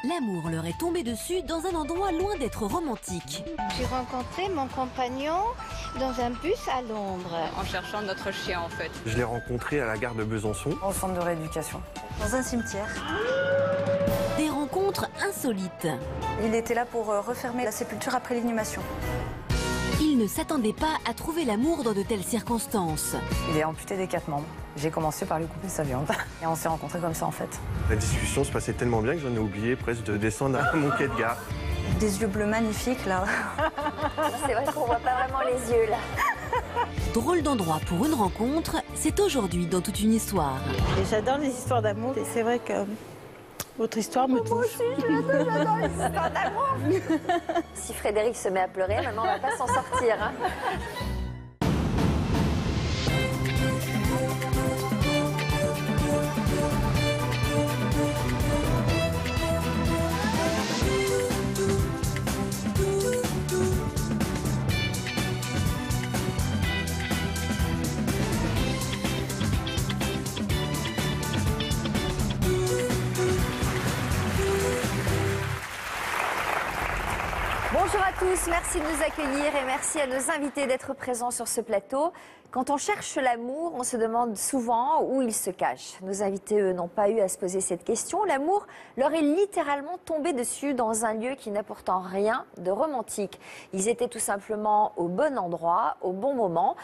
L'amour leur est tombé dessus dans un endroit loin d'être romantique. J'ai rencontré mon compagnon dans un bus à Londres. En cherchant notre chien en fait. Je l'ai rencontré à la gare de Besançon. Au centre de rééducation. Dans un cimetière. Des rencontres insolites. Il était là pour refermer la sépulture après l'inhumation. Ils ne s'attendaient pas à trouver l'amour dans de telles circonstances. Il est amputé des 4 membres. J'ai commencé par lui couper sa viande. Et on s'est rencontrés comme ça en fait. La discussion se passait tellement bien que j'en ai oublié presque de descendre à mon quai de gare. Des yeux bleus magnifiques là. C'est vrai qu'on voit pas vraiment les yeux là. Drôle d'endroit pour une rencontre, c'est aujourd'hui dans Toute une histoire. Et j'adore les histoires d'amour et c'est vrai que votre histoire me touche. Moi aussi, j'adore les histoires d'amour. Si Frédéric se met à pleurer, maintenant on va pas s'en sortir. Hein. Bonjour à tous, merci de nous accueillir et merci à nos invités d'être présents sur ce plateau. Quand on cherche l'amour, on se demande souvent où il se cache. Nos invités, eux, n'ont pas eu à se poser cette question. L'amour leur est littéralement tombé dessus dans un lieu qui n'a pourtant rien de romantique. Ils étaient tout simplement au bon endroit, au bon moment.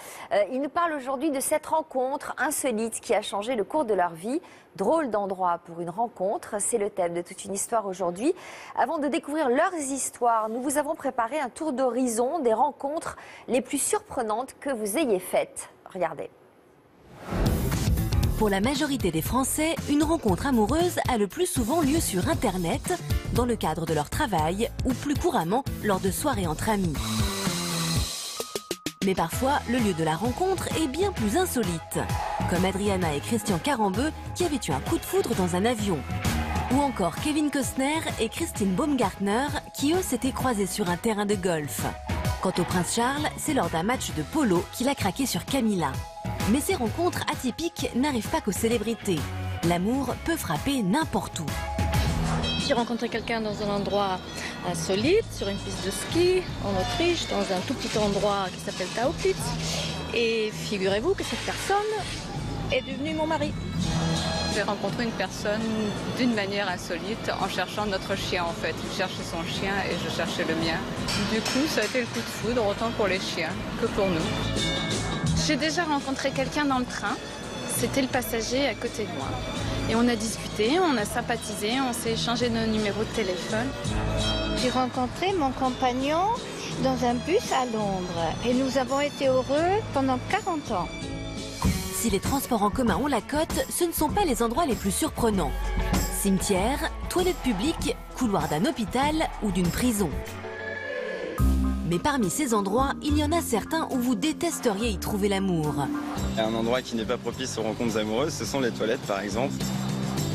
Ils nous parlent aujourd'hui de cette rencontre insolite qui a changé le cours de leur vie. Drôle d'endroit pour une rencontre, c'est le thème de Toute une histoire aujourd'hui. Avant de découvrir leurs histoires, nous vous avons préparé un tour d'horizon des rencontres les plus surprenantes que vous ayez faites. Regardez. Pour la majorité des Français, une rencontre amoureuse a le plus souvent lieu sur Internet, dans le cadre de leur travail ou plus couramment lors de soirées entre amis. Mais parfois, le lieu de la rencontre est bien plus insolite, comme Adriana et Christian Carambeu qui avaient eu un coup de foudre dans un avion. Ou encore Kevin Costner et Christine Baumgartner qui eux s'étaient croisés sur un terrain de golf. Quant au prince Charles, c'est lors d'un match de polo qu'il a craqué sur Camilla. Mais ces rencontres atypiques n'arrivent pas qu'aux célébrités. L'amour peut frapper n'importe où. J'ai rencontré quelqu'un dans un endroit insolite, sur une piste de ski en Autriche, dans un tout petit endroit qui s'appelle Tauplitz. Et figurez-vous que cette personne est devenue mon mari. J'ai rencontré une personne d'une manière insolite en cherchant notre chien en fait. Il cherchait son chien et je cherchais le mien. Du coup, ça a été le coup de foudre autant pour les chiens que pour nous. J'ai déjà rencontré quelqu'un dans le train. C'était le passager à côté de moi. Et on a discuté, on a sympathisé, on s'est échangé nos numéros de téléphone. J'ai rencontré mon compagnon dans un bus à Londres et nous avons été heureux pendant 40 ans. Si les transports en commun ont la cote, ce ne sont pas les endroits les plus surprenants. Cimetière, toilettes publiques, couloir d'un hôpital ou d'une prison. Mais parmi ces endroits, il y en a certains où vous détesteriez y trouver l'amour. Un endroit qui n'est pas propice aux rencontres amoureuses, ce sont les toilettes par exemple.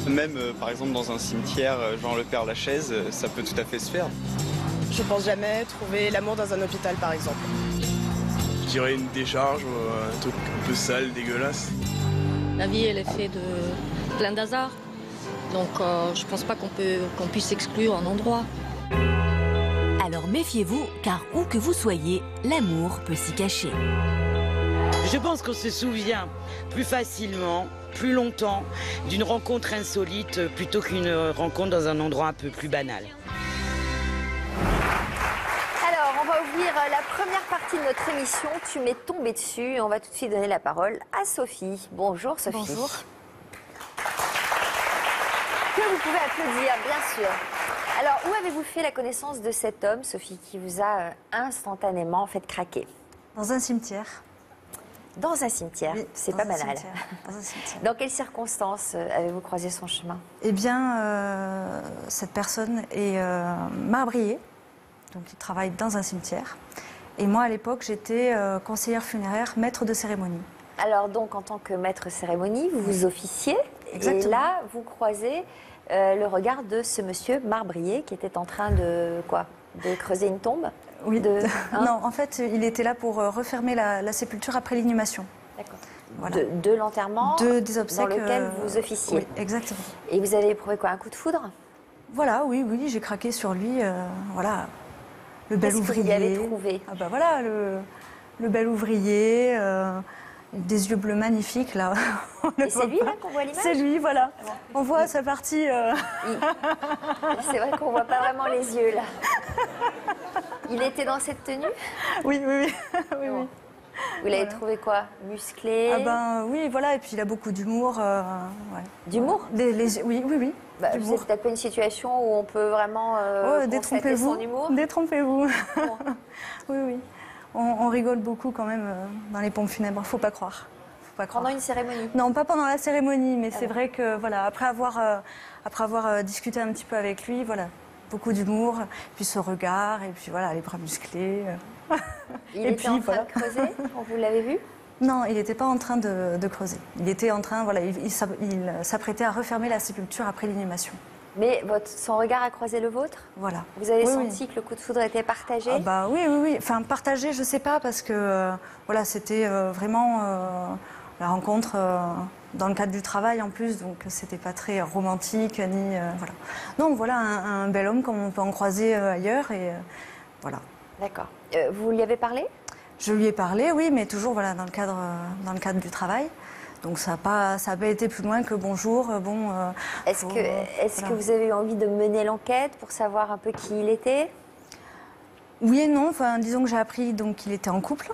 Même par exemple dans un cimetière, genre le Père-Lachaise, ça peut tout à fait se faire. Je pense jamais trouver l'amour dans un hôpital par exemple. Je dirais une décharge, un truc un peu sale, dégueulasse. La vie, elle est faite de plein d'hasards. Donc je pense pas qu'on puisse exclure un endroit. Alors méfiez-vous, car où que vous soyez, l'amour peut s'y cacher. Je pense qu'on se souvient plus facilement, plus longtemps, d'une rencontre insolite plutôt qu'une rencontre dans un endroit un peu plus banal. Alors, on va ouvrir la première partie de notre émission. Tu m'es tombée dessus et on va tout de suite donner la parole à Sophie. Bonjour Sophie. Bonjour. Que vous pouvez applaudir, bien sûr. Alors, où avez-vous fait la connaissance de cet homme, Sophie, qui vous a instantanément fait craquer? Dans un cimetière. Dans un cimetière, Oui, c'est dans pas un banal. cimetière, dans un cimetière. Dans quelles circonstances avez-vous croisé son chemin? Eh bien, cette personne est marbriée, donc il travaille dans un cimetière. Et moi, à l'époque, j'étais conseillère funéraire, maître de cérémonie. Alors donc, en tant que maître cérimonie, vous vous officiez. Exactement. Et là, vous croisez le regard de ce monsieur marbrier qui était en train de quoi? De creuser une tombe? Oui. Hein? Non, en fait, il était là pour refermer la sépulture après l'inhumation. D'accord. Voilà. De l'enterrement Des obsèques dans lequel vous officiez. Oui, exactement. Et vous avez éprouvé quoi? Un coup de foudre? Voilà, oui, j'ai craqué sur lui. Voilà, le bel ouvrier. Qu'est-ce que vous y avez trouvé? Ah bah voilà, le bel ouvrier, des yeux bleus magnifiques là. Et c'est lui là qu'on voit à l'image? C'est lui, voilà. On voit sa partie. C'est vrai qu'on voit pas vraiment les yeux là. Il était dans cette tenue? Oui. Vous l'avez trouvé quoi? Musclé? Ah ben oui, voilà, et puis il a beaucoup d'humour. Ouais. D'humour? Oui. Bah, vous êtes tapé une situation où on peut vraiment constater son humour? Détrompez-vous. Oui. On rigole beaucoup quand même dans les pompes funèbres, faut pas croire. Pendant une cérémonie? Non, pas pendant la cérémonie, mais c'est vrai que voilà, après avoir discuté un petit peu avec lui, voilà, beaucoup d'humour, puis ce regard, et puis voilà, les bras musclés. Il était en train de creuser? Vous l'avez vu? Non, il n'était pas en train de creuser. Il était en train, voilà, il s'apprêtait à refermer la sépulture après l'inhumation. Mais son regard a croisé le vôtre? Voilà. Vous avez senti que le coup de foudre était partagé? Ah bah oui. Enfin, partagé, je sais pas, parce que voilà, c'était vraiment la rencontre dans le cadre du travail en plus, donc c'était pas très romantique ni voilà. Non, voilà un bel homme comme on peut en croiser ailleurs et voilà. D'accord. Vous lui avez parlé? Je lui ai parlé, oui, mais toujours voilà dans le cadre du travail. Donc ça n'a pas été plus loin que bonjour, bon... Est-ce que vous avez eu envie de mener l'enquête pour savoir un peu qui il était? Oui et non. Enfin, disons que j'ai appris qu'il était en couple.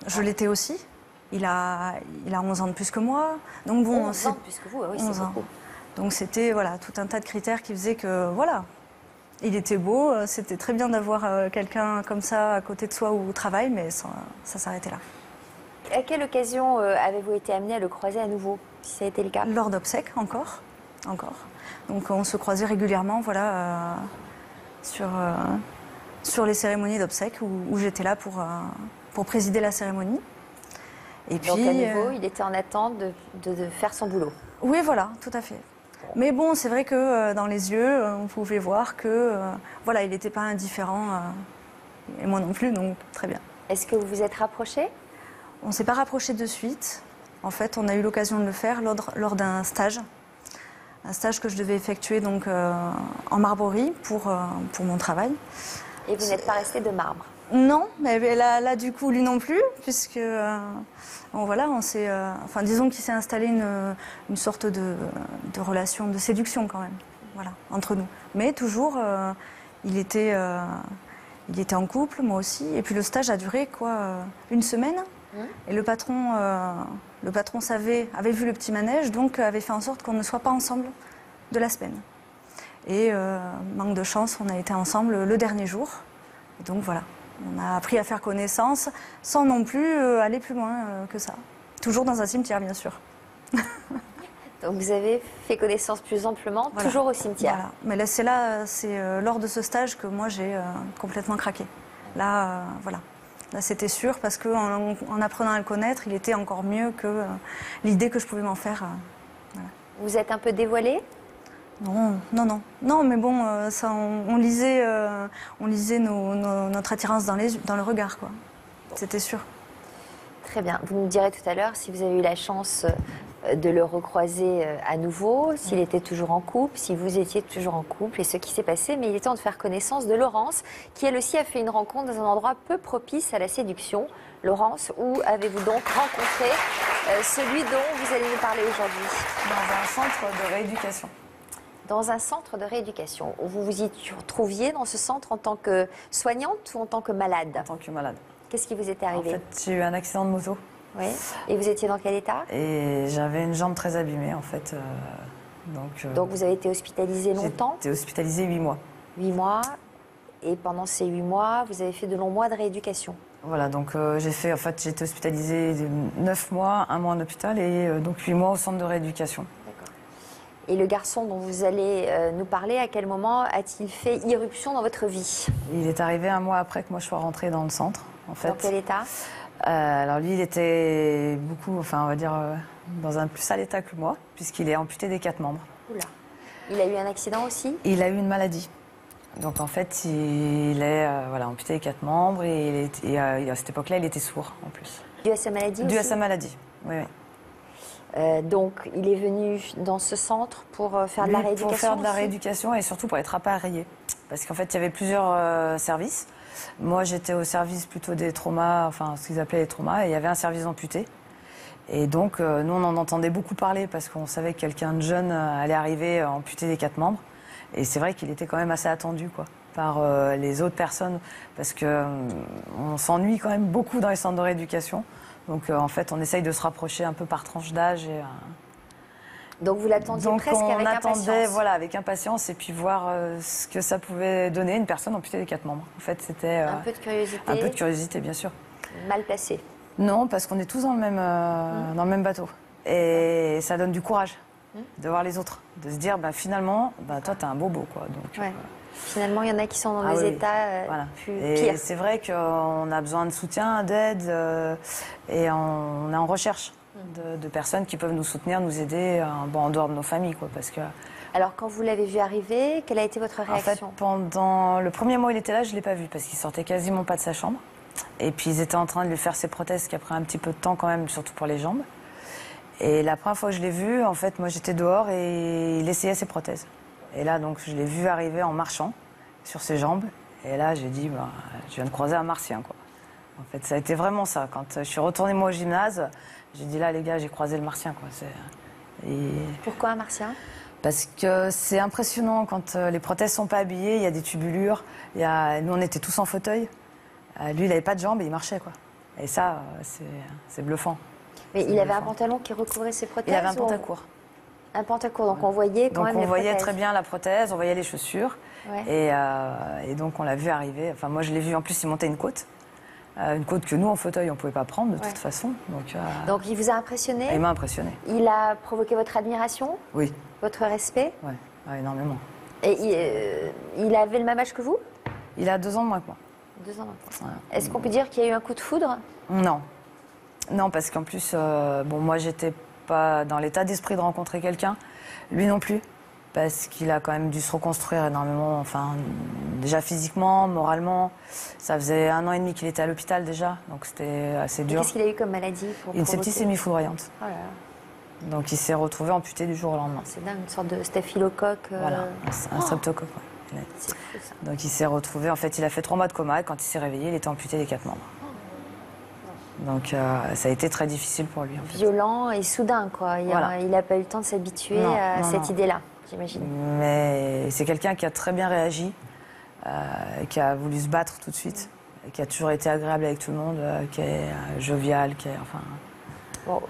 Je l'étais aussi. Il a 11 ans de plus que moi. Donc bon, 11 ans de plus que vous, oui, c'est beaucoup. Donc c'était voilà, tout un tas de critères qui faisaient que voilà, il était beau. C'était très bien d'avoir quelqu'un comme ça à côté de soi au travail, mais ça s'arrêtait là. À quelle occasion avez-vous été amené à le croiser à nouveau, si ça a été le cas? Lors d'obsèques, encore. Donc on se croisait régulièrement, voilà, sur les cérémonies d'obsèques où j'étais là pour présider la cérémonie. Et puis, donc à nouveau, il était en attente de faire son boulot. Oui, voilà, tout à fait. Mais bon, c'est vrai que dans les yeux, on pouvait voir que voilà, il n'était pas indifférent, et moi non plus, donc très bien. Est-ce que vous vous êtes rapprochés? On ne s'est pas rapprochés de suite. En fait, on a eu l'occasion de le faire lors d'un stage. Un stage que je devais effectuer donc, en marbrerie pour mon travail. Et vous n'êtes pas resté de marbre? Non, mais là du coup, lui non plus, puisque voilà, enfin, disons qu'il s'est installé une sorte de relation de séduction quand même, voilà, entre nous. Mais toujours, il était en couple, moi aussi. Et puis le stage a duré une semaine. Et le patron avait vu le petit manège, donc avait fait en sorte qu'on ne soit pas ensemble de la semaine. Et manque de chance, on a été ensemble le dernier jour. Et donc voilà, on a appris à faire connaissance sans non plus aller plus loin que ça. Toujours dans un cimetière, bien sûr. Donc vous avez fait connaissance plus amplement, voilà. Toujours au cimetière. Voilà. Mais là, c'est lors de ce stage que moi j'ai complètement craqué. Là, voilà. Là, c'était sûr parce qu'en apprenant à le connaître, il était encore mieux que l'idée que je pouvais m'en faire. Voilà. Vous êtes un peu dévoilée? Non, mais bon, ça, on lisait notre attirance dans le regard, quoi. C'était sûr. Très bien. Vous nous direz tout à l'heure si vous avez eu la chance de le recroiser à nouveau, s'il était toujours en couple, si vous étiez toujours en couple et ce qui s'est passé. Mais il est temps de faire connaissance de Laurence, qui elle aussi a fait une rencontre dans un endroit peu propice à la séduction. Laurence, où avez-vous donc rencontré celui dont vous allez nous parler aujourd'hui? Dans un centre de rééducation. Dans un centre de rééducation. Vous vous y trouviez dans ce centre en tant que soignante ou en tant que malade? En tant que malade. Qu'est-ce qui vous était arrivé? En fait, j'ai eu un accident de moto. Oui. Et vous étiez dans quel état? Et j'avais une jambe très abîmée, en fait. Donc vous avez été hospitalisée longtemps? J'ai été hospitalisée 8 mois. 8 mois. Et pendant ces 8 mois, vous avez fait de longs mois de rééducation? Voilà, donc j'ai été hospitalisée 9 mois, 1 mois en hôpital et donc 8 mois au centre de rééducation. D'accord. Et le garçon dont vous allez nous parler, à quel moment a-t-il fait irruption dans votre vie? Il est arrivé 1 mois après que moi je sois rentrée dans le centre, en fait. Dans quel état? Alors lui, il était beaucoup, enfin on va dire, dans un plus sale état que moi, puisqu'il est amputé des 4 membres. Oula. Il a eu un accident aussi? Il a eu une maladie. Donc en fait, il est amputé des 4 membres et à cette époque-là, il était sourd en plus. Dû à sa maladie? Dû à sa maladie, oui. Donc, il est venu dans ce centre pour faire de la rééducation. Pour faire de la aussi rééducation et surtout pour être appareillé. Parce qu'en fait, il y avait plusieurs services. Moi, j'étais au service plutôt des traumas, enfin, ce qu'ils appelaient les traumas, et il y avait un service amputé. Et donc, nous, on en entendait beaucoup parler parce qu'on savait que quelqu'un de jeune allait arriver amputé des 4 membres. Et c'est vrai qu'il était quand même assez attendu, quoi, par les autres personnes, parce qu'on s'ennuie quand même beaucoup dans les centres de rééducation. Donc, en fait, on essaye de se rapprocher un peu par tranche d'âge. Donc, vous l'attendiez presque avec impatience. Donc, on attendait, voilà, avec impatience, et puis voir ce que ça pouvait donner une personne amputée des 4 membres. En fait, c'était un peu de curiosité. Un peu de curiosité, bien sûr. Mal placé. Non, parce qu'on est tous dans le même bateau. Et ça donne du courage de voir les autres, de se dire, finalement, toi, t'as un bobo, quoi. Donc, ouais. Finalement, il y en a qui sont dans des états plus pires. Et c'est vrai qu'on a besoin de soutien, d'aide, et on est en recherche de personnes qui peuvent nous soutenir, nous aider, en dehors de nos familles, quoi, parce que... Alors, quand vous l'avez vu arriver, quelle a été votre réaction? En fait, pendant le premier mois où il était là, je ne l'ai pas vu, parce qu'il sortait quasiment pas de sa chambre. Et puis, ils étaient en train de lui faire ses prothèses, qui a pris un petit peu de temps quand même, surtout pour les jambes. Et la première fois que je l'ai vu, en fait, moi, j'étais dehors et il essayait ses prothèses. Et là, donc, je l'ai vu arriver en marchant sur ses jambes. Et là, j'ai dit, je viens de croiser un martien, quoi. En fait, ça a été vraiment ça. Quand je suis retournée, moi, au gymnase, j'ai dit, là, les gars, j'ai croisé le martien, quoi. Pourquoi un martien? Parce que c'est impressionnant quand les prothèses sont pas habillées, il y a des tubulures. Nous, on était tous en fauteuil. Lui, il n'avait pas de jambes et il marchait, quoi. Et ça, c'est bluffant. Mais il avait un pantalon qui recouvrait ses prothèses? Il avait un pantacourt. Un pantacourt, donc on voyait quand même les prothèses. Donc on voyait très bien la prothèse, on voyait les chaussures. Ouais. Et donc on l'a vu arriver. Enfin, moi, je l'ai vu, en plus, il montait une côte. Une côte que nous, en fauteuil, on ne pouvait pas prendre de toute façon. Donc il vous a impressionné? Il m'a impressionné. Il a provoqué votre admiration? Oui. Votre respect? Oui, énormément. Et il avait le même âge que vous? Il a 2 ans de moins que moi. 2 ans de moins. Ouais. Est-ce qu'on peut dire qu'il y a eu un coup de foudre? Non. Non, parce qu'en plus, moi, j'étais pas dans l'état d'esprit de rencontrer quelqu'un. Lui non plus. Parce qu'il a quand même dû se reconstruire énormément, enfin, déjà physiquement, moralement. Ça faisait 1 an et demi qu'il était à l'hôpital déjà, donc c'était assez dur. Qu'est-ce qu'il a eu comme maladie? Une septicémie foudroyante. Oh là là. Donc il s'est retrouvé amputé du jour au lendemain. C'est dingue, une sorte de staphylocoque. Voilà, un streptocoque. Ouais. C'est fou, ça. Donc il s'est retrouvé, en fait, il a fait 3 mois de coma, et quand il s'est réveillé, il était amputé des 4 membres. Donc ça a été très difficile pour lui. En fait. Violent et soudain, quoi. Il n'a pas eu le temps de s'habituer à cette idée-là, j'imagine. Mais c'est quelqu'un qui a très bien réagi, qui a voulu se battre tout de suite, qui a toujours été agréable avec tout le monde, qui est jovial, qui est... Enfin... Bon.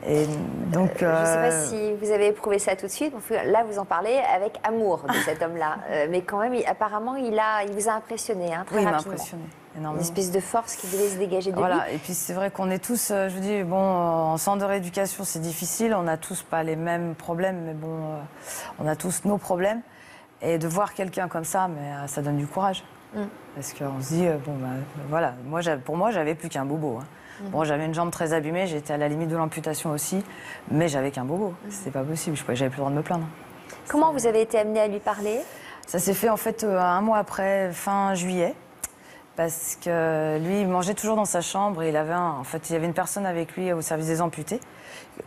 Et donc, je ne sais pas si vous avez éprouvé ça tout de suite. Là, vous en parlez avec amour de cet homme-là. Mais quand même, apparemment, il vous a impressionné très rapidement. Oui, il m'a impressionné énormément. Une espèce de force qui devait se dégager de lui. Voilà, et puis c'est vrai qu'on est tous, je vous dis, en centre de rééducation, c'est difficile. On n'a tous pas les mêmes problèmes, mais on a tous nos problèmes. Et de voir quelqu'un comme ça, ça donne du courage. Parce qu'on se dit, voilà, pour moi, j'avais plus qu'un bobo. Hein. Bon, j'avais une jambe très abîmée, j'étais à la limite de l'amputation aussi, mais j'avais qu'un bobo. C'était pas possible, j'avais plus le droit de me plaindre. Comment vous avez été amenée à lui parler? Ça s'est fait en fait 1 mois après, fin juillet, parce que lui, il mangeait toujours dans sa chambre et il y avait une personne avec lui au service des amputés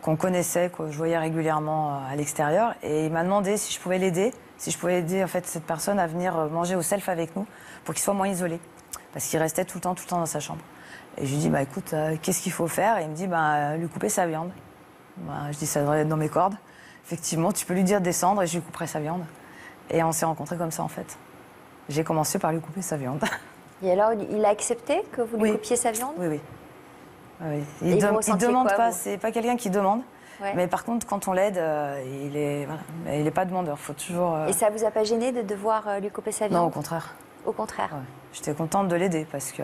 qu'on connaissait, que je voyais régulièrement à l'extérieur, et il m'a demandé si je pouvais l'aider, en fait cette personne à venir manger au self avec nous pour qu'il soit moins isolé, parce qu'il restait tout le temps dans sa chambre. Et je lui dis, écoute, qu'est-ce qu'il faut faire? Et il me dit, lui couper sa viande. Je dis, ça devrait être dans mes cordes. Effectivement, tu peux lui dire de descendre et je lui couperai sa viande. Et on s'est rencontrés comme ça, en fait. J'ai commencé par lui couper sa viande. Et alors, il a accepté que vous lui coupiez sa viande? Oui. Il demande pas, c'est pas quelqu'un qui demande. Ouais. Mais par contre, quand on l'aide, il est pas demandeur. Faut toujours. Et ça vous a pas gêné de devoir lui couper sa viande? Non, au contraire. Au contraire. Ouais. J'étais contente de l'aider parce que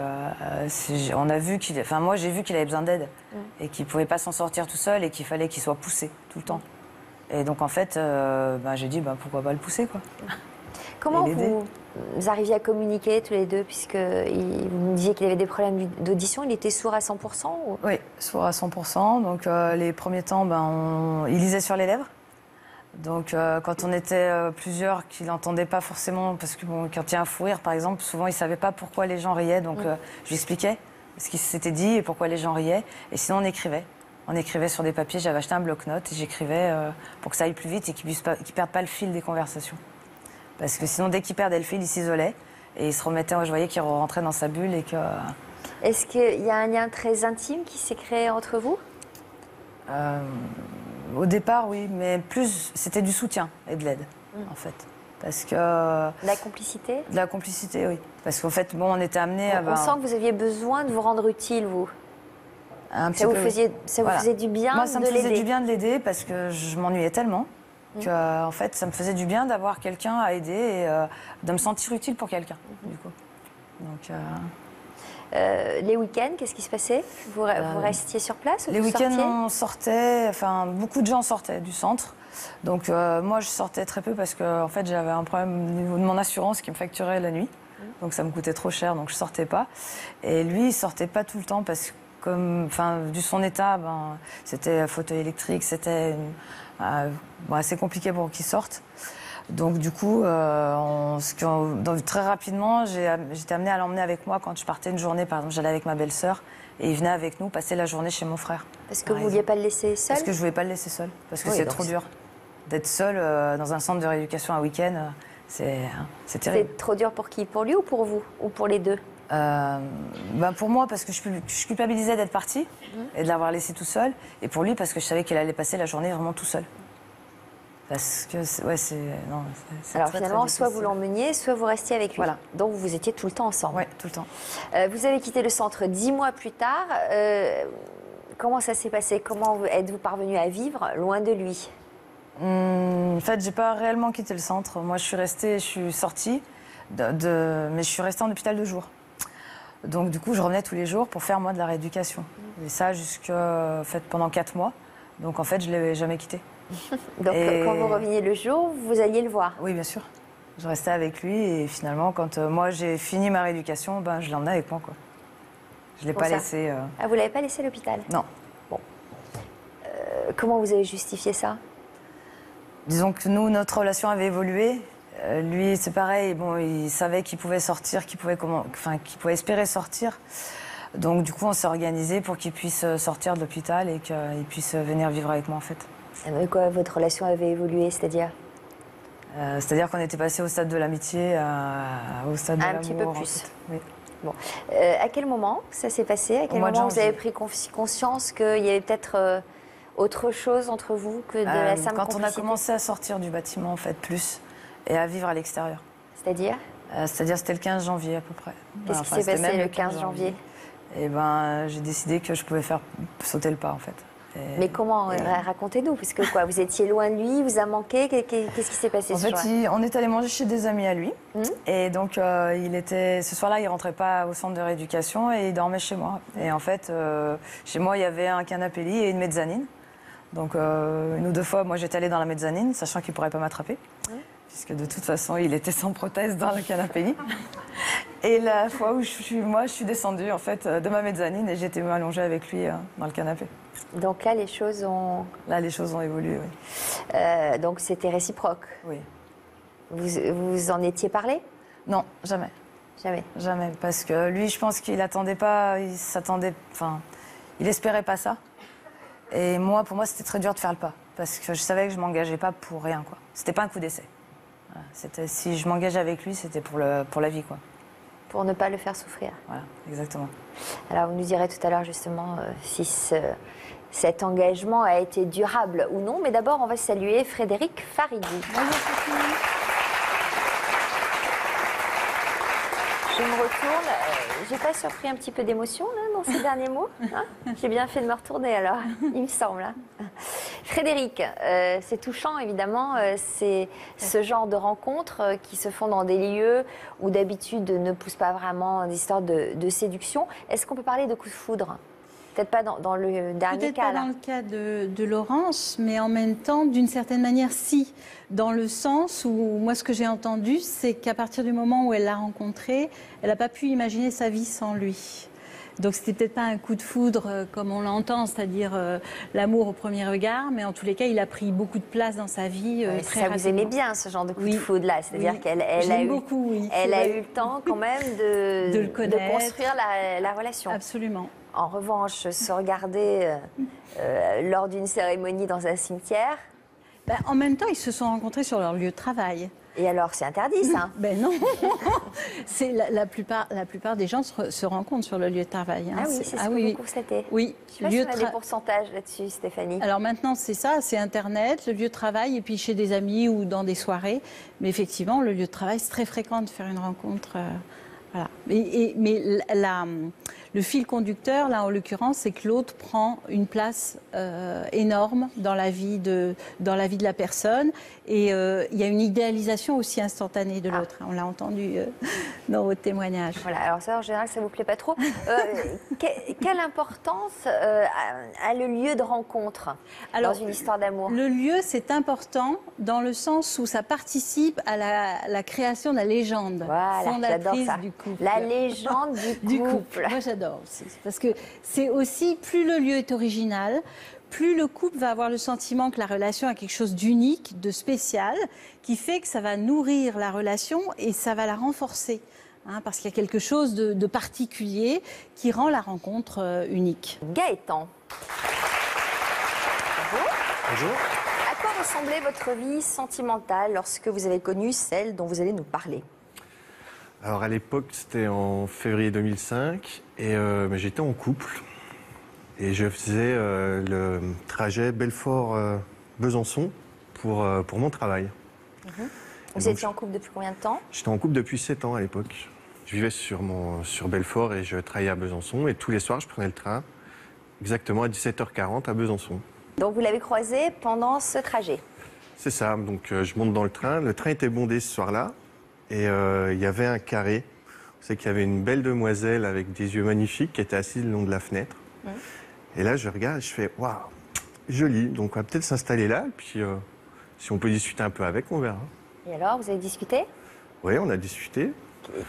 on a vu moi j'ai vu qu'il avait besoin d'aide et qu'il pouvait pas s'en sortir tout seul et qu'il fallait qu'il soit poussé tout le temps. Et donc en fait, j'ai dit pourquoi pas le pousser, quoi. Comment vous arriviez à communiquer tous les deux, puisque vous me disiez qu'il avait des problèmes d'audition? Il était sourd à 100% ou... Oui, sourd à 100%. Donc les premiers temps, il lisait sur les lèvres. Donc quand on était plusieurs qui l'entendaient pas forcément, parce que quand il y a un fou rire par exemple, souvent il savait pas pourquoi les gens riaient, donc je lui expliquais ce qui s'était dit et pourquoi les gens riaient, et sinon on écrivait. On écrivait sur des papiers, j'avais acheté un bloc-notes et j'écrivais pour que ça aille plus vite et qu'ils ne perdent pas le fil des conversations. Parce que sinon, dès qu'ils perdaient le fil, ils s'isolait et ils se remettaient, je voyais qu'ils rentraient dans sa bulle et que... Est-ce qu'il y a un lien très intime qui s'est créé entre vous? Au départ, oui, mais plus, c'était du soutien et de l'aide, en fait. Parce que... De la complicité? De la complicité, oui. Parce qu'en fait, bon, on était amenés à... On sent que vous aviez besoin de vous rendre utile, vous. Un petit ça peu, vous faisait du bien Moi, de l'aider? ça me faisait du bien de l'aider parce que je m'ennuyais tellement que, en fait, ça me faisait du bien d'avoir quelqu'un à aider et de me sentir utile pour quelqu'un, du coup. Donc... les week-ends, qu'est-ce qui se passait? Vous restiez sur place ou les vous week-ends, sortiez? on sortait, enfin, beaucoup de gens sortaient du centre. Donc, moi, je sortais très peu parce que, en fait, j'avais un problème au niveau de mon assurance qui me facturait la nuit. Donc, ça me coûtait trop cher, donc je sortais pas. Et lui, il sortait pas tout le temps parce que, vu son état, c'était fauteuil électrique, c'était assez compliqué pour qu'il sorte. Donc du coup, très rapidement, j'étais amenée à l'emmener avec moi quand je partais une journée. Par exemple, j'allais avec ma belle-sœur et il venait avec nous passer la journée chez mon frère. Parce que vous ne vouliez pas le laisser seul? Parce que je ne voulais pas le laisser seul. Parce que c'est trop dur. D'être seul dans un centre de rééducation un week-end, c'est terrible. C'est trop dur pour qui? Pour lui ou pour vous? Ou pour les deux? Pour moi, parce que je culpabilisais d'être partie et de l'avoir laissé tout seul. Et pour lui, parce que je savais qu'il allait passer la journée vraiment tout seul. Parce que, alors finalement, soit vous l'emmeniez, soit vous restiez avec lui. Voilà. Donc vous étiez tout le temps ensemble. Oui, tout le temps. Vous avez quitté le centre 10 mois plus tard. Comment ça s'est passé? Comment êtes-vous parvenu à vivre loin de lui? En fait, j'ai pas réellement quitté le centre. Moi, je suis sortie, mais je suis restée en hôpital 2 jours. Donc du coup, je revenais tous les jours pour faire, moi, de la rééducation. Et ça, pendant 4 mois. Donc en fait, je l'ai jamais quitté. Donc quand vous reveniez le jour, vous alliez le voir? Oui, bien sûr. Je restais avec lui et finalement, quand moi j'ai fini ma rééducation, je l'emmenais avec moi, quoi. Je ne l'ai pas laissé... Ah, vous ne l'avez pas laissé à l'hôpital? Non. Bon. Comment vous avez justifié ça? Disons que nous, notre relation avait évolué. Lui, c'est pareil, il savait qu'il pouvait sortir, qu'il pouvait espérer sortir. Donc du coup, on s'est organisé pour qu'il puisse sortir de l'hôpital et qu'il puisse venir vivre avec moi, en fait. Quoi, votre relation avait évolué, c'est-à-dire? C'est-à-dire qu'on était passé au stade de l'amitié, au stade de l'amour. Un petit peu plus. Oui. Bon. À quel moment ça s'est passé? À quel moment vous avez pris conscience qu'il y avait peut-être autre chose entre vous que de la simple complicité? Quand on a commencé à sortir du bâtiment, en fait, plus, et à vivre à l'extérieur. C'est-à-dire? C'est-à-dire c'était le 15 janvier à peu près. Qu'est-ce qui s'est passé le 15 janvier? Et j'ai décidé que je pouvais faire sauter le pas, en fait. Mais comment? Racontez-nous, parce que quoi, vous étiez loin de lui, vous a manqué, qu'est-ce qui s'est passé ce soir? En fait, on est allé manger chez des amis à lui, et donc ce soir-là, il rentrait pas au centre de rééducation et il dormait chez moi. Et en fait, chez moi, il y avait un canapé lit et une mezzanine. Donc 1 ou 2 fois, moi j'étais allée dans la mezzanine, sachant qu'il pourrait pas m'attraper, puisque de toute façon, il était sans prothèse dans le canapé lit. Et la fois où je suis descendue en fait de ma mezzanine et j'étais allongée avec lui dans le canapé. Donc là, les choses ont... Là, les choses ont évolué, oui. Donc c'était réciproque? Oui. Vous en étiez parlé? Non, jamais. Jamais? Jamais, parce que lui, je pense qu'il attendait pas, il espérait pas ça. Et moi, pour moi, c'était très dur de faire le pas, parce que je savais que je m'engageais pas pour rien, quoi. C'était pas un coup d'essai. Voilà, si je m'engageais avec lui, c'était pour la vie, quoi. Pour ne pas le faire souffrir. Voilà, exactement. Alors, vous nous direz tout à l'heure, justement, si cet engagement a été durable ou non. Mais d'abord, on va saluer Frédéric Farigui. Bonjour, Sophie. Je me retourne. J'ai pas surpris un petit peu d'émotion, là, dans ces derniers mots, hein? J'ai bien fait de me retourner, alors, il me semble. Hein. Frédéric, c'est touchant, évidemment. C'est ce genre de rencontres qui se font dans des lieux où d'habitude ne poussent pas vraiment d'histoire de séduction. Est-ce qu'on peut parler de coup de foudre? Peut-être pas dans le dernier cas. Peut-être pas dans le cas de Laurence, mais en même temps, d'une certaine manière, si. Dans le sens où, moi, ce que j'ai entendu, c'est qu'à partir du moment où elle l'a rencontré, elle n'a pas pu imaginer sa vie sans lui. Donc, c'était peut-être pas un coup de foudre comme on l'entend, c'est-à-dire l'amour au premier regard, mais en tous les cas, il a pris beaucoup de place dans sa vie très rapidement. Vous aimez bien ce genre de coup de foudre-là, c'est-à-dire qu'elle a eu le temps quand même de construire la relation. Absolument. En revanche, se regarder lors d'une cérémonie dans un cimetière. En même temps, ils se sont rencontrés sur leur lieu de travail. Et alors, c'est interdit, ça? Ben non. C'est la plupart des gens se rencontrent sur le lieu de travail. Ah oui, c'est ce que vous constatez. Oui. Je sais pas si on a des pourcentages là-dessus, Stéphanie. Alors maintenant, c'est ça, c'est Internet, le lieu de travail, et puis chez des amis ou dans des soirées. Mais effectivement, le lieu de travail, c'est très fréquent de faire une rencontre. Voilà. Mais le fil conducteur, là, en l'occurrence, c'est que l'autre prend une place énorme dans la vie de la personne. Et il y a une idéalisation aussi instantanée de l'autre. On l'a entendu dans votre témoignage. Voilà, alors ça, en général, ça ne vous plaît pas trop. Quelle importance a le lieu de rencontre dans une histoire d'amour? Le lieu, c'est important dans le sens où ça participe à la création de la légende fondatrice du couple. La légende du couple. Moi, j'adore aussi. Parce que c'est aussi, plus le lieu est original, plus le couple va avoir le sentiment que la relation a quelque chose d'unique, de spécial, qui fait que ça va nourrir la relation et ça va la renforcer. Parce qu'il y a quelque chose de particulier qui rend la rencontre unique. Gaëtan. Bonjour. Bonjour. À quoi ressemblait votre vie sentimentale lorsque vous avez connu celle dont vous allez nous parler? Alors à l'époque, c'était en février 2005 et j'étais en couple et je faisais le trajet Belfort-Besançon pour mon travail. Vous étiez en couple depuis combien de temps? J'étais en couple depuis 7 ans à l'époque. Je vivais sur Belfort et je travaillais à Besançon et tous les soirs, je prenais le train exactement à 17h40 à Besançon. Donc vous l'avez croisé pendant ce trajet? C'est ça, donc je monte dans le train était bondé ce soir-là. Et il y avait un carré. Vous savez qu'il y avait une belle demoiselle avec des yeux magnifiques qui était assise le long de la fenêtre. Et là, je regarde et je fais « Waouh, joli !» Donc, on va peut-être s'installer là. Et puis, si on peut discuter un peu avec, on verra. Et alors, vous avez discuté? Oui, on a discuté.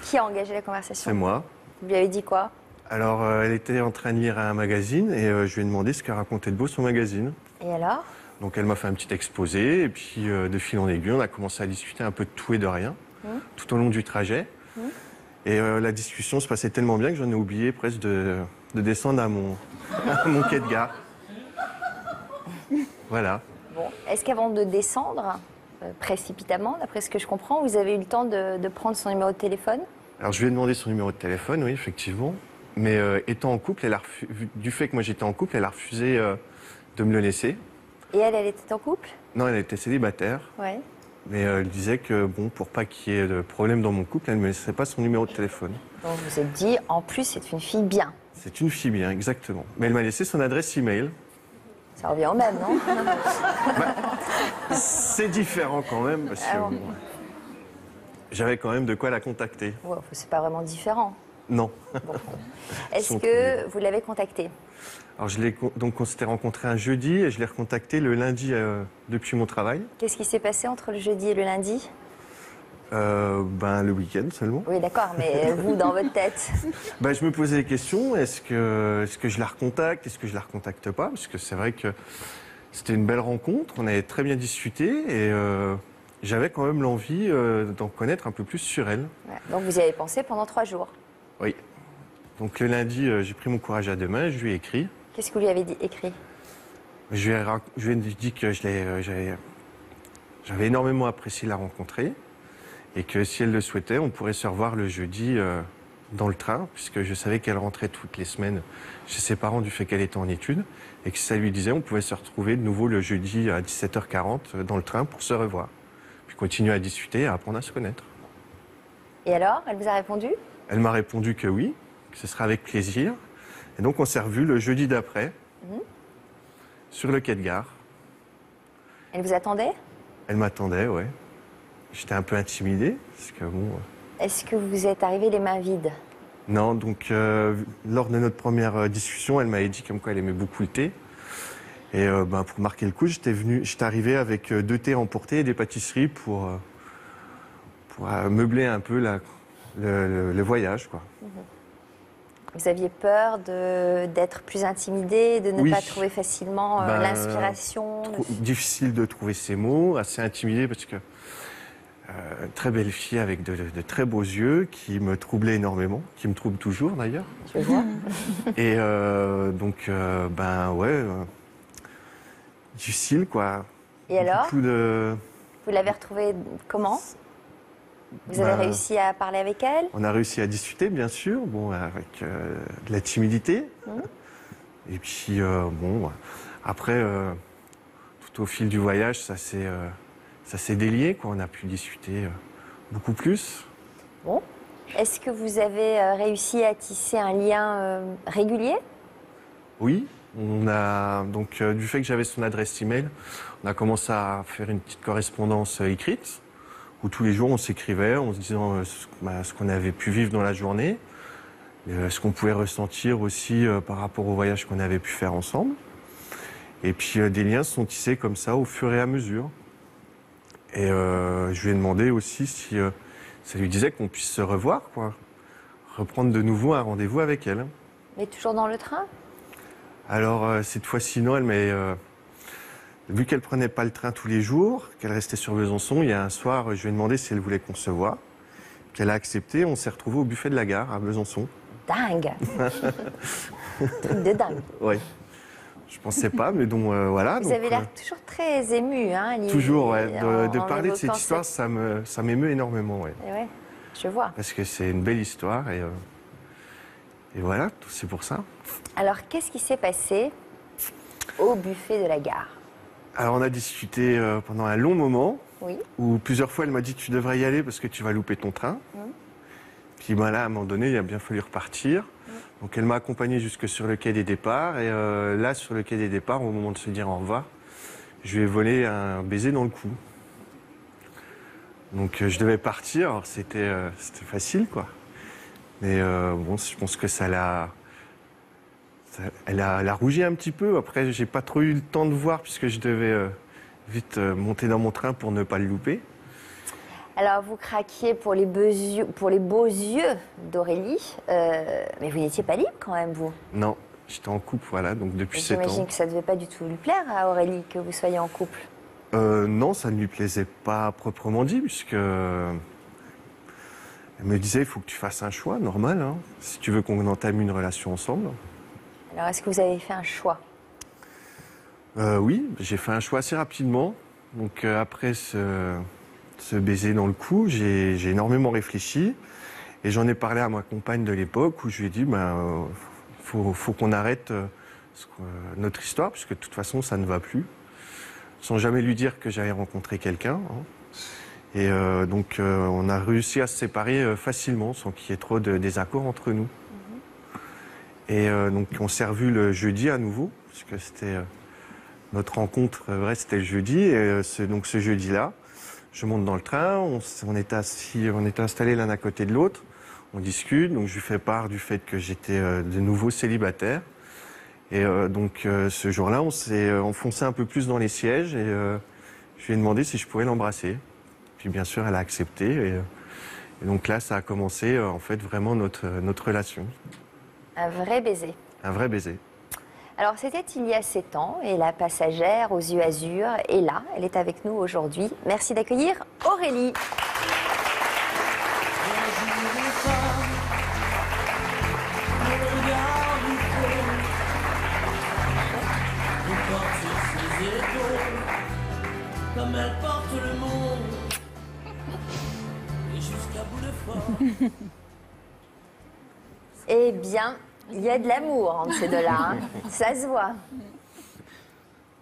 Qui a engagé la conversation? C'est moi. Vous lui avez dit quoi? Alors, elle était en train de lire un magazine et je lui ai demandé ce qu'elle racontait de beau son magazine. Et alors? Donc, elle m'a fait un petit exposé. Et puis, de fil en aiguille, on a commencé à discuter un peu de tout et de rien. Tout au long du trajet. Et la discussion se passait tellement bien que j'en ai oublié presque de descendre à mon quai de gare. Voilà. Bon. Est-ce qu'avant de descendre, précipitamment, d'après ce que je comprends, vous avez eu le temps de prendre son numéro de téléphone? Alors je lui ai demandé son numéro de téléphone, oui, effectivement. Mais étant en couple, du fait que moi j'étais en couple, elle a refusé de me le laisser. Et elle était en couple? Non, elle était célibataire. Ouais. Mais elle disait que, bon, pour pas qu'il y ait de problème dans mon couple, elle ne me laisserait pas son numéro de téléphone. Donc vous vous êtes dit, en plus, c'est une fille bien. C'est une fille bien, exactement. Mais elle m'a laissé son adresse email. Ça revient au même, non? C'est différent quand même, parce que bon, j'avais quand même de quoi la contacter. Ouais, c'est pas vraiment différent. Non. Bon. Est-ce que vous l'avez contactée? Alors donc on s'était rencontrés un jeudi et je l'ai recontacté le lundi depuis mon travail. Qu'est-ce qui s'est passé entre le jeudi et le lundi? Le week-end seulement. Oui, d'accord, mais vous, dans votre tête? Je me posais des questions. Est-ce que je la recontacte? Est-ce que je la recontacte pas? Parce que c'est vrai que c'était une belle rencontre. On avait très bien discuté et j'avais quand même l'envie d'en connaître un peu plus sur elle. Ouais. Donc vous y avez pensé pendant 3 jours? Oui. Donc le lundi, j'ai pris mon courage à deux mains et je lui ai écrit. Qu'est-ce que vous lui avez écrit? Je lui ai dit que j'avais énormément apprécié la rencontrer et que si elle le souhaitait, on pourrait se revoir le jeudi dans le train, puisque je savais qu'elle rentrait toutes les semaines chez ses parents du fait qu'elle était en études et que si ça lui disait, on pouvait se retrouver de nouveau le jeudi à 17h40 dans le train pour se revoir. Puis continuer à discuter et à apprendre à se connaître. Et alors, elle vous a répondu? Elle m'a répondu que oui, que ce sera avec plaisir. Et donc on s'est revus le jeudi d'après, sur le quai de gare. Elle vous attendait? Elle m'attendait, ouais. J'étais un peu intimidé, parce que bon... Est-ce que vous êtes arrivé les mains vides? Non, donc lors de notre première discussion, elle m'avait dit comme quoi elle aimait beaucoup le thé. Et pour marquer le coup, j'étais arrivé avec 2 thés emportés et des pâtisseries pour meubler un peu le voyage, quoi. Vous aviez peur d'être plus intimidé, de ne pas trouver facilement l'inspiration? Difficile de trouver ces mots, assez intimidé parce que Très belle fille avec de très beaux yeux qui me troublait énormément, qui me trouble toujours d'ailleurs. Je vois. Et difficile quoi. Et alors Beaucoup de... Vous l'avez retrouvée comment? Vous avez réussi à parler avec elle? On a réussi à discuter, bien sûr, avec de la timidité. Et puis, après, tout au fil du voyage, ça s'est délié, quoi. On a pu discuter beaucoup plus. Bon. Est-ce que vous avez réussi à tisser un lien régulier? Oui. On a, du fait que j'avais son adresse email, on a commencé à faire une petite correspondance écrite, où tous les jours on s'écrivait en se disant ce qu'on avait pu vivre dans la journée, ce qu'on pouvait ressentir aussi par rapport au voyage qu'on avait pu faire ensemble. Et puis des liens se sont tissés comme ça au fur et à mesure. Et je lui ai demandé aussi si ça lui disait qu'on puisse se revoir, quoi. Reprendre de nouveau un rendez-vous avec elle. Mais toujours dans le train? Alors cette fois-ci non, vu qu'elle prenait pas le train tous les jours, qu'elle restait sur Besançon, il y a un soir, je lui ai demandé si elle voulait qu'on se voie. Qu'elle a accepté, on s'est retrouvés au buffet de la gare à Besançon. Dingue. Truc de dingue. Oui. Je pensais pas, mais voilà. Vous avez l'air toujours très ému, hein, toujours, ouais. De parler de cette histoire, ça m'émeut énormément, ouais. Ouais, je vois. Parce que c'est une belle histoire et voilà, c'est pour ça. Alors, qu'est-ce qui s'est passé au buffet de la gare? Alors, on a discuté pendant un long moment. Oui. Où plusieurs fois, elle m'a dit tu devrais y aller parce que tu vas louper ton train. Puis là, à un moment donné, il a bien fallu repartir. Donc, elle m'a accompagné jusque sur le quai des départs. Et là, sur le quai des départs, au moment de se dire au revoir, je lui ai volé un baiser dans le cou. Donc, je devais partir. Alors, c'était facile, quoi. Mais je pense que elle a rougi un petit peu. Après, j'ai pas trop eu le temps de voir puisque je devais vite monter dans mon train pour ne pas le louper. Alors, vous craquiez pour les beaux yeux d'Aurélie, mais vous n'étiez pas libre quand même, vous? Non, j'étais en couple, voilà, donc depuis 7 ans. J'imagine que ça ne devait pas du tout lui plaire à Aurélie que vous soyez en couple. Non, ça ne lui plaisait pas proprement dit, puisque elle me disait il faut que tu fasses un choix, normal, hein, si tu veux qu'on entame une relation ensemble. Alors, est-ce que vous avez fait un choix? Oui, j'ai fait un choix assez rapidement. Donc après ce baiser dans le cou, j'ai énormément réfléchi et j'en ai parlé à ma compagne de l'époque où je lui ai dit faut qu'on arrête notre histoire puisque de toute façon ça ne va plus, sans jamais lui dire que j'avais rencontré quelqu'un. Hein. Et on a réussi à se séparer facilement sans qu'il y ait trop de désaccords entre nous. Et donc on s'est revus le jeudi à nouveau puisque c'était notre rencontre c'était le jeudi et donc ce jeudi-là. Je monte dans le train, on était installés l'un à côté de l'autre, on discute, donc je lui fais part du fait que j'étais de nouveau célibataire. Et ce jour-là, on s'est enfoncé un peu plus dans les sièges et je lui ai demandé si je pouvais l'embrasser. Puis bien sûr, elle a accepté et donc là, ça a commencé en fait vraiment notre relation. Un vrai baiser. Un vrai baiser. Alors, c'était il y a 7 ans et la passagère aux yeux azur est là. Elle est avec nous aujourd'hui. Merci d'accueillir Aurélie. Comme elle porte le monde et jusqu'à bout de force. Eh bien, il y a de l'amour entre ces deux-là, hein. Ça se voit.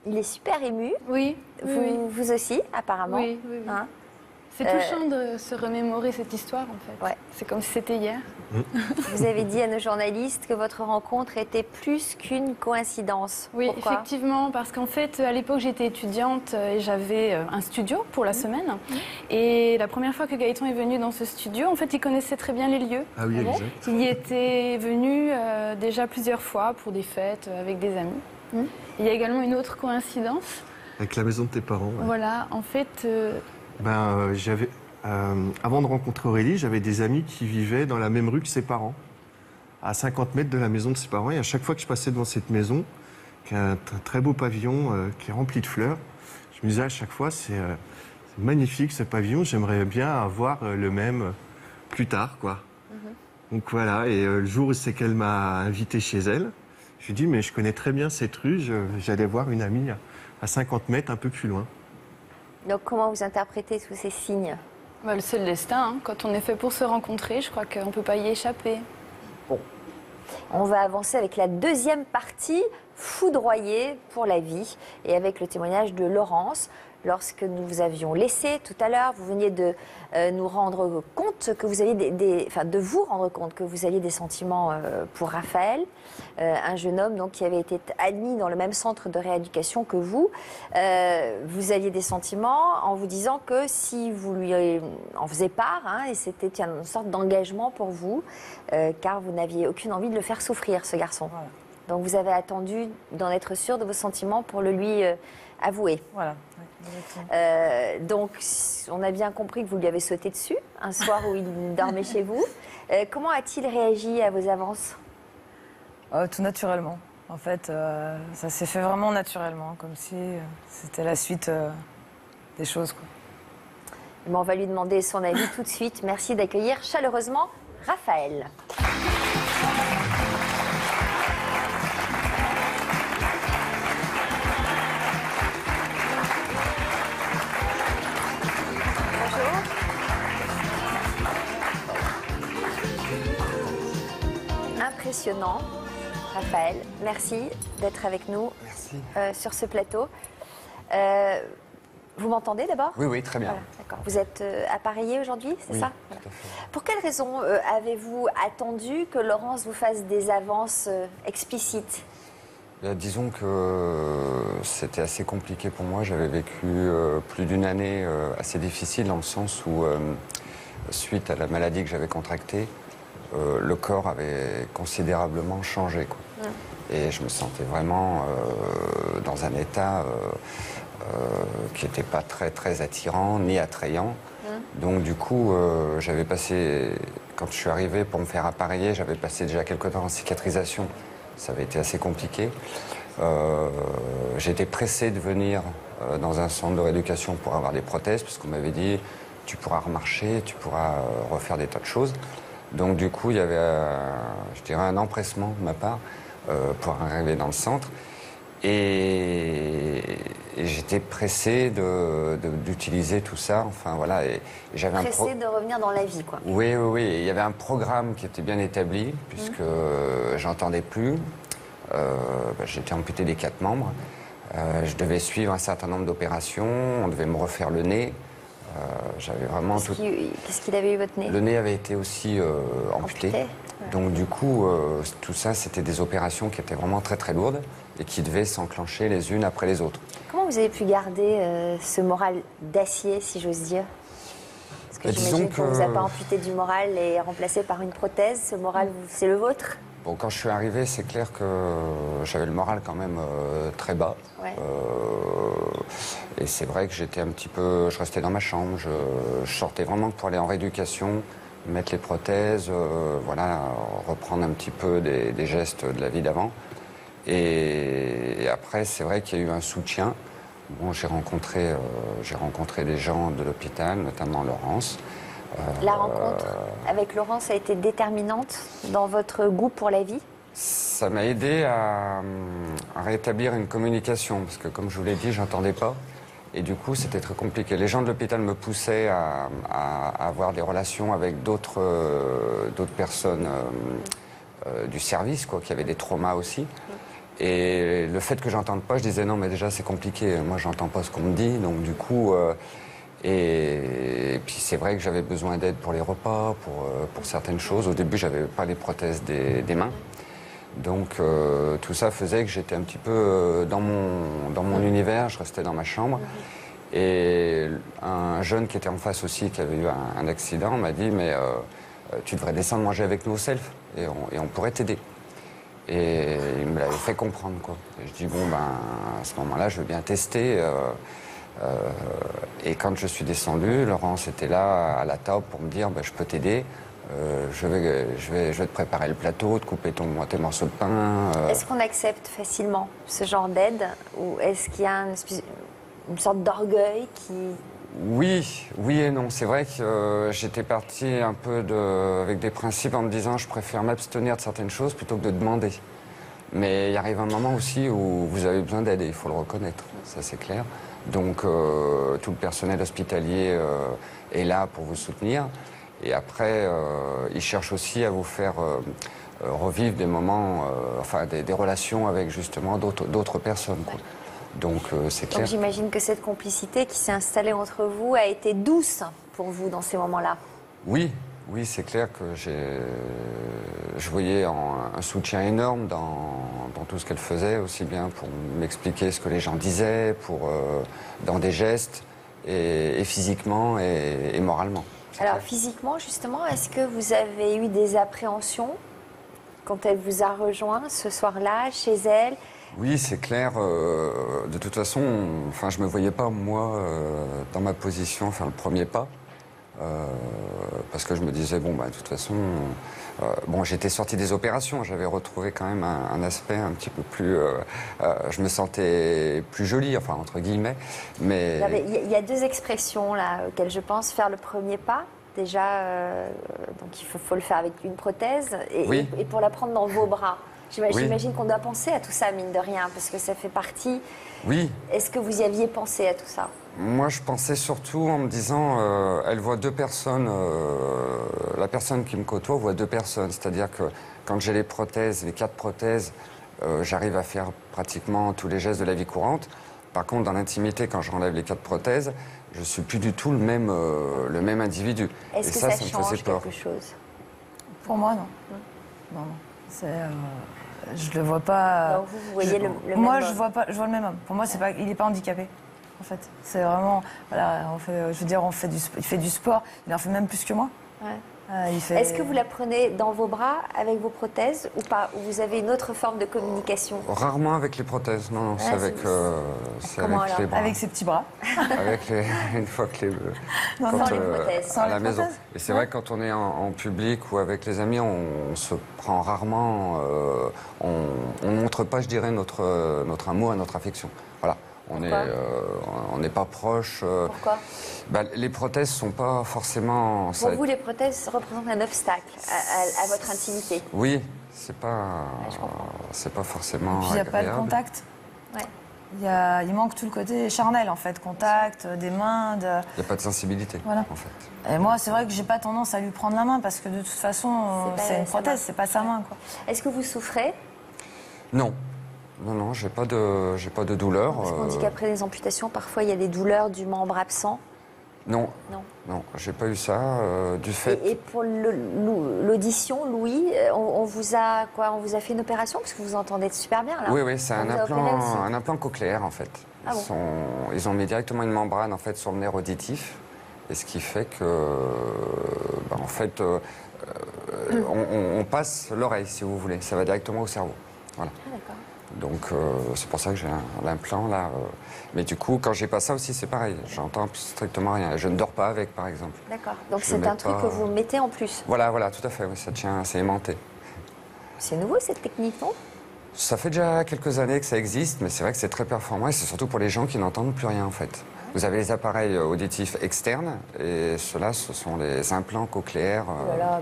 Il est super ému. Oui. Vous aussi, apparemment. Oui. Hein, c'est touchant de se remémorer cette histoire, en fait. Ouais. C'est comme si c'était hier. Vous avez dit à nos journalistes que votre rencontre était plus qu'une coïncidence. Oui, Pourquoi? effectivement, parce qu'en fait, à l'époque, j'étais étudiante et j'avais un studio pour la semaine. Et la première fois que Gaëtan est venu dans ce studio, en fait, il connaissait très bien les lieux. Ah oui, exact. Il y était venu déjà plusieurs fois pour des fêtes avec des amis. Il y a également une autre coïncidence. Avec la maison de tes parents. Ouais. Voilà, en fait... avant de rencontrer Aurélie, j'avais des amis qui vivaient dans la même rue que ses parents, à 50 mètres de la maison de ses parents. Et à chaque fois que je passais devant cette maison, qui a un très beau pavillon qui est rempli de fleurs, je me disais à chaque fois, c'est magnifique ce pavillon, j'aimerais bien avoir le même plus tard, quoi. Donc voilà, et le jour où c'est qu'elle m'a invité chez elle, je lui ai dit, mais je connais très bien cette rue, j'allais voir une amie à 50 mètres un peu plus loin. Donc comment vous interprétez tous ces signes? C'est le destin, hein. Quand on est fait pour se rencontrer, je crois qu'on ne peut pas y échapper. Bon, on va avancer avec la deuxième partie, foudroyée pour la vie, et avec le témoignage de Laurence. Lorsque nous vous avions laissé tout à l'heure, vous veniez de nous rendre compte que vous aviez de vous rendre compte que vous aviez des sentiments pour Raphaël, un jeune homme donc qui avait été admis dans le même centre de rééducation que vous. Vous aviez des sentiments en vous disant que si vous lui en faisiez part, hein, et c'était une sorte d'engagement pour vous, car vous n'aviez aucune envie de le faire souffrir, ce garçon. Voilà. Donc vous avez attendu d'en être sûr de vos sentiments pour le lui avouer. Voilà. Donc, on a bien compris que vous lui avez sauté dessus un soir où il dormait chez vous. Comment a-t-il réagi à vos avances? Tout naturellement. En fait, ça s'est fait vraiment naturellement, comme si c'était la suite des choses, quoi. On va lui demander son avis tout de suite. Merci d'accueillir chaleureusement Raphaël. Impressionnant, Raphaël. Merci d'être avec nous sur ce plateau. Vous m'entendez d'abord? Oui, oui, très bien. Voilà, d'accord. Vous êtes appareillé aujourd'hui, c'est ça? Voilà. Tout à fait. Pour quelle raison avez-vous attendu que Laurence vous fasse des avances explicites? Disons que c'était assez compliqué pour moi. J'avais vécu plus d'une année assez difficile dans le sens où, suite à la maladie que j'avais contractée, le corps avait considérablement changé, quoi. Et je me sentais vraiment dans un état qui n'était pas très, très attirant ni attrayant. Donc du coup, j'avais passé, quand je suis arrivé pour me faire appareiller, j'avais passé déjà quelque temps en cicatrisation. Ça avait été assez compliqué. J'étais pressé de venir dans un centre de rééducation pour avoir des prothèses, parce qu'on m'avait dit, tu pourras remarcher, tu pourras refaire des tas de choses. Donc du coup, il y avait, je dirais, un empressement de ma part pour arriver dans le centre. Et j'étais pressé d'utiliser tout ça. Enfin voilà. Et j'avais pressé de revenir dans la vie, quoi. Oui, oui, oui. Il y avait un programme qui était bien établi, puisque j'entendais plus. J'étais amputé des 4 membres. Je devais suivre un certain nombre d'opérations. On devait me refaire le nez. J'avais vraiment tout. Qu'est-ce qu'il avait eu votre nez? Le nez avait été aussi amputé. Ouais. Donc du coup, tout ça, c'était des opérations qui étaient vraiment très très lourdes et qui devaient s'enclencher les unes après les autres. Comment vous avez pu garder ce moral d'acier, si j'ose dire? Parce que j'imagine qu'on ne vous a pas amputé du moral et remplacé par une prothèse. Ce moral, c'est le vôtre? Bon, quand je suis arrivé, c'est clair que j'avais le moral quand même très bas. Ouais. Et c'est vrai que j'étais un petit peu... Je restais dans ma chambre, je sortais vraiment pour aller en rééducation, mettre les prothèses, voilà, reprendre un petit peu des gestes de la vie d'avant. Et après, c'est vrai qu'il y a eu un soutien. Bon, j'ai rencontré des gens de l'hôpital, notamment Laurence. La rencontre avec Laurence a été déterminante dans votre goût pour la vie? Ça m'a aidé à rétablir une communication, parce que comme je vous l'ai dit, j'entendais pas. Et du coup, c'était très compliqué. Les gens de l'hôpital me poussaient à avoir des relations avec d'autres personnes du service, quoi, qui avaient des traumas aussi. Et le fait que j'entende pas, je disais non, mais déjà c'est compliqué. Moi, j'entends pas ce qu'on me dit, donc du coup. Et puis c'est vrai que j'avais besoin d'aide pour les repas, pour certaines choses. Au début, j'avais pas les prothèses des mains. Donc tout ça faisait que j'étais un petit peu dans mon univers, je restais dans ma chambre. Et un jeune qui était en face aussi, qui avait eu un accident, m'a dit, mais tu devrais descendre manger avec nous au self et on pourrait t'aider. Et il me l'avait fait comprendre, quoi. Et je dis, bon, ben, à ce moment-là, je veux bien tester. Et quand je suis descendu, Laurence était là à la table pour me dire, ben, je peux t'aider. Je vais te préparer le plateau, te couper tes morceaux de pain. Est-ce qu'on accepte facilement ce genre d'aide? Ou est-ce qu'il y a une sorte d'orgueil qui Oui et non. C'est vrai que j'étais parti un peu avec des principes en me disant je préfère m'abstenir de certaines choses plutôt que de demander. Mais il arrive un moment aussi où vous avez besoin d'aide et il faut le reconnaître, ça c'est clair. Donc tout le personnel hospitalier est là pour vous soutenir. Et après, il cherche aussi à vous faire revivre des moments, des relations avec justement d'autres personnes, quoi. Donc c'est clair. Donc j'imagine que cette complicité qui s'est installée entre vous a été douce pour vous dans ces moments-là. Oui, c'est clair que je voyais un soutien énorme dans tout ce qu'elle faisait, aussi bien pour m'expliquer ce que les gens disaient, dans des gestes, et physiquement et moralement. Alors physiquement, justement, est-ce que vous avez eu des appréhensions quand elle vous a rejoint ce soir-là, chez elle? Oui, c'est clair. De toute façon, je ne me voyais pas, moi, dans ma position, faire le premier pas. Parce que je me disais, de toute façon, j'étais sorti des opérations, j'avais retrouvé quand même un aspect un petit peu plus, je me sentais plus jolie, entre guillemets, mais... Il y a deux expressions là auxquelles je pense, faire le premier pas. Déjà, donc il faut le faire avec une prothèse et pour la prendre dans vos bras. J'imagine qu'on doit penser à tout ça, mine de rien, parce que ça fait partie... Oui. Est-ce que vous y aviez pensé à tout ça? Moi, je pensais surtout en me disant, elle voit deux personnes, la personne qui me côtoie voit deux personnes. C'est-à-dire que quand j'ai les prothèses, les 4 prothèses, j'arrive à faire pratiquement tous les gestes de la vie courante. Par contre, dans l'intimité, quand j'enlève les 4 prothèses, je ne suis plus du tout le même individu. Est-ce que ça change quelque chose? Pour moi, non. Non. Je le vois pas. Donc vous voyez le même moi, homme. je vois le même homme. Pour moi, il n'est pas handicapé. En fait, c'est vraiment. Voilà, il fait du sport. Il en fait même plus que moi. Ouais. Est-ce que vous la prenez dans vos bras avec vos prothèses ou pas? Ou vous avez une autre forme de communication? Rarement avec les prothèses, non, c'est avec les bras. Avec ses petits bras. Une fois que sans les prothèses. À la maison. Et c'est vrai que quand on est en public ou avec les amis, on se prend rarement, on montre pas, je dirais, notre amour et notre affection. Voilà. On n'est pas proche. Pourquoi? Les prothèses sont pas forcément... Pour vous, les prothèses représentent un obstacle à votre intimité? Oui, c'est pas forcément. Et puis il n'y a pas de contact. Ouais. Il manque tout le côté charnel, en fait. Contact, des mains. Il n'y a pas de sensibilité, voilà. En fait. Et moi, c'est vrai que j'ai pas tendance à lui prendre la main parce que de toute façon, c'est une prothèse, c'est pas sa main, quoi. Est-ce que vous souffrez? Non. Non, j'ai pas de douleur. Parce qu'on dit qu'après les amputations, parfois il y a des douleurs du membre absent. Non, j'ai pas eu ça du fait. Et pour l'audition, Louis, on vous a fait une opération parce que vous entendez super bien là. Oui, c'est un implant cochléaire en fait. Ils ont mis directement une membrane en fait sur le nerf auditif, et ce qui fait que, on passe l'oreille si vous voulez. Ça va directement au cerveau. Voilà. Ah, d'accord. Donc c'est pour ça que j'ai l'implant là. Mais du coup, quand j'ai pas ça aussi, c'est pareil. J'entends strictement rien. Je ne dors pas avec, par exemple. D'accord. Donc c'est un truc que vous mettez en plus. Voilà, tout à fait. Oui, ça tient, c'est aimanté. C'est nouveau cette technique, non? Ça fait déjà quelques années que ça existe, mais c'est vrai que c'est très performant et c'est surtout pour les gens qui n'entendent plus rien en fait. Vous avez les appareils auditifs externes et ceux-là, ce sont les implants cochléaires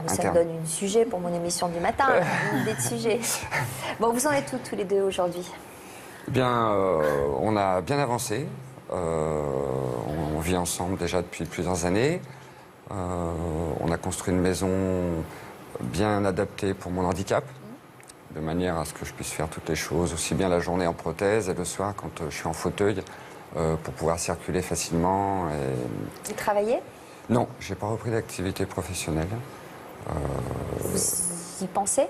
ça me donne un sujet pour mon émission du matin, une idée de sujet. Bon, vous en êtes où tous les deux aujourd'hui? Eh bien, on a bien avancé. On vit ensemble déjà depuis plusieurs années. On a construit une maison bien adaptée pour mon handicap, de manière à ce que je puisse faire toutes les choses, aussi bien la journée en prothèse et le soir quand je suis en fauteuil, pour pouvoir circuler facilement. Vous travaillez? Non, je n'ai pas repris d'activité professionnelle. Vous y pensez?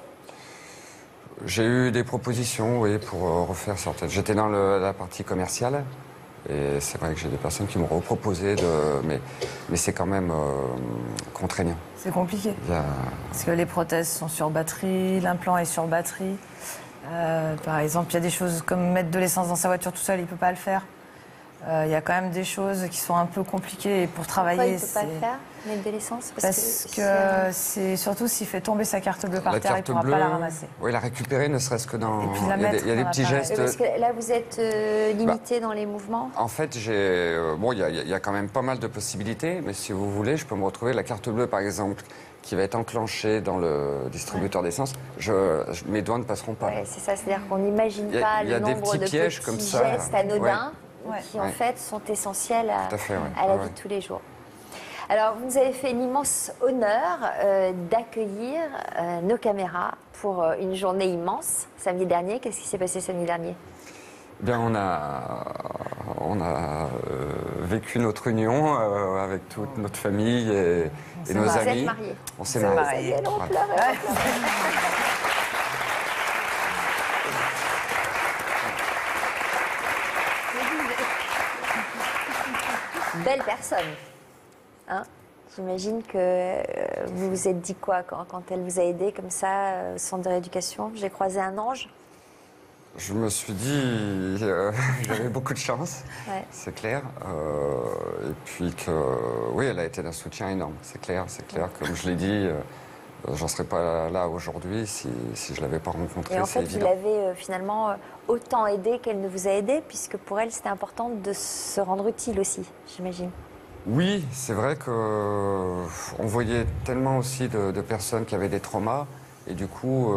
J'ai eu des propositions, oui, pour refaire certaines. J'étais dans la partie commerciale, et c'est vrai que j'ai des personnes qui m'ont reproposé, mais c'est quand même contraignant. C'est compliqué. Parce que les prothèses sont sur batterie, l'implant est sur batterie. Par exemple, il y a des choses comme mettre de l'essence dans sa voiture tout seul, il ne peut pas le faire. Il y a quand même des choses qui sont un peu compliquées et pour travailler. Pourquoi il ne peut pas le faire? mettre de l'essence? Parce que c'est surtout s'il fait tomber sa carte bleue par terre, il ne pourra pas la ramasser. Oui, la récupérer, ne serait-ce que dans... puis la il y a mettre des dans petits l'appareil. gestes... Parce que là, vous êtes limité dans les mouvements. En fait, bon, il y a quand même pas mal de possibilités, mais si vous voulez, je peux me retrouver la carte bleue, par exemple, qui va être enclenchée dans le distributeur d'essence. Mes doigts ne passeront pas. Ouais, c'est ça, c'est-à-dire qu'on n'imagine pas le nombre de petits comme ça, gestes anodins ouais. qui, en fait, sont essentiels à à la vie de tous les jours. Alors, vous nous avez fait l'immense honneur d'accueillir nos caméras pour une journée immense, samedi dernier. Qu'est-ce qui s'est passé samedi dernier? Bien, on a vécu notre union avec toute notre famille et nos amis. Vous êtes mariés? On s'est mariés. Belle personne. Hein? J'imagine que vous vous êtes dit quoi quand elle vous a aidé comme ça, au centre de rééducation? J'ai croisé un ange. Je me suis dit, j'avais beaucoup de chance, c'est clair. Et puis oui, elle a été d'un soutien énorme, c'est clair. Comme je l'ai dit, j'en serais pas là aujourd'hui si je l'avais pas rencontrée. Et en fait, vous l'avez finalement autant aidée qu'elle ne vous a aidé, puisque pour elle, c'était important de se rendre utile aussi, j'imagine. Oui, c'est vrai qu'on voyait tellement aussi de personnes qui avaient des traumas. Et du coup,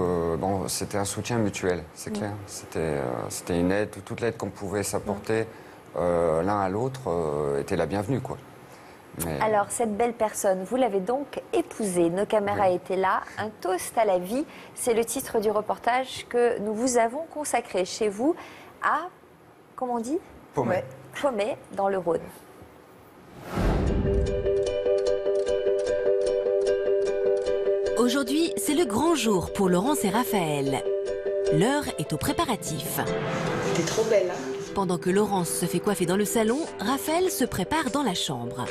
c'était un soutien mutuel, c'est clair. C'était une aide, toute l'aide qu'on pouvait s'apporter l'un à l'autre était la bienvenue, quoi. Mais... Alors, cette belle personne, vous l'avez donc épousée. Nos caméras étaient là. Un toast à la vie, c'est le titre du reportage que nous vous avons consacré chez vous à, comment on dit? Pommet. Pommet, dans le Rhône. Aujourd'hui, c'est le grand jour pour Laurence et Raphaël. L'heure est aux préparatifs. T'es trop belle, hein? Pendant que Laurence se fait coiffer dans le salon, Raphaël se prépare dans la chambre.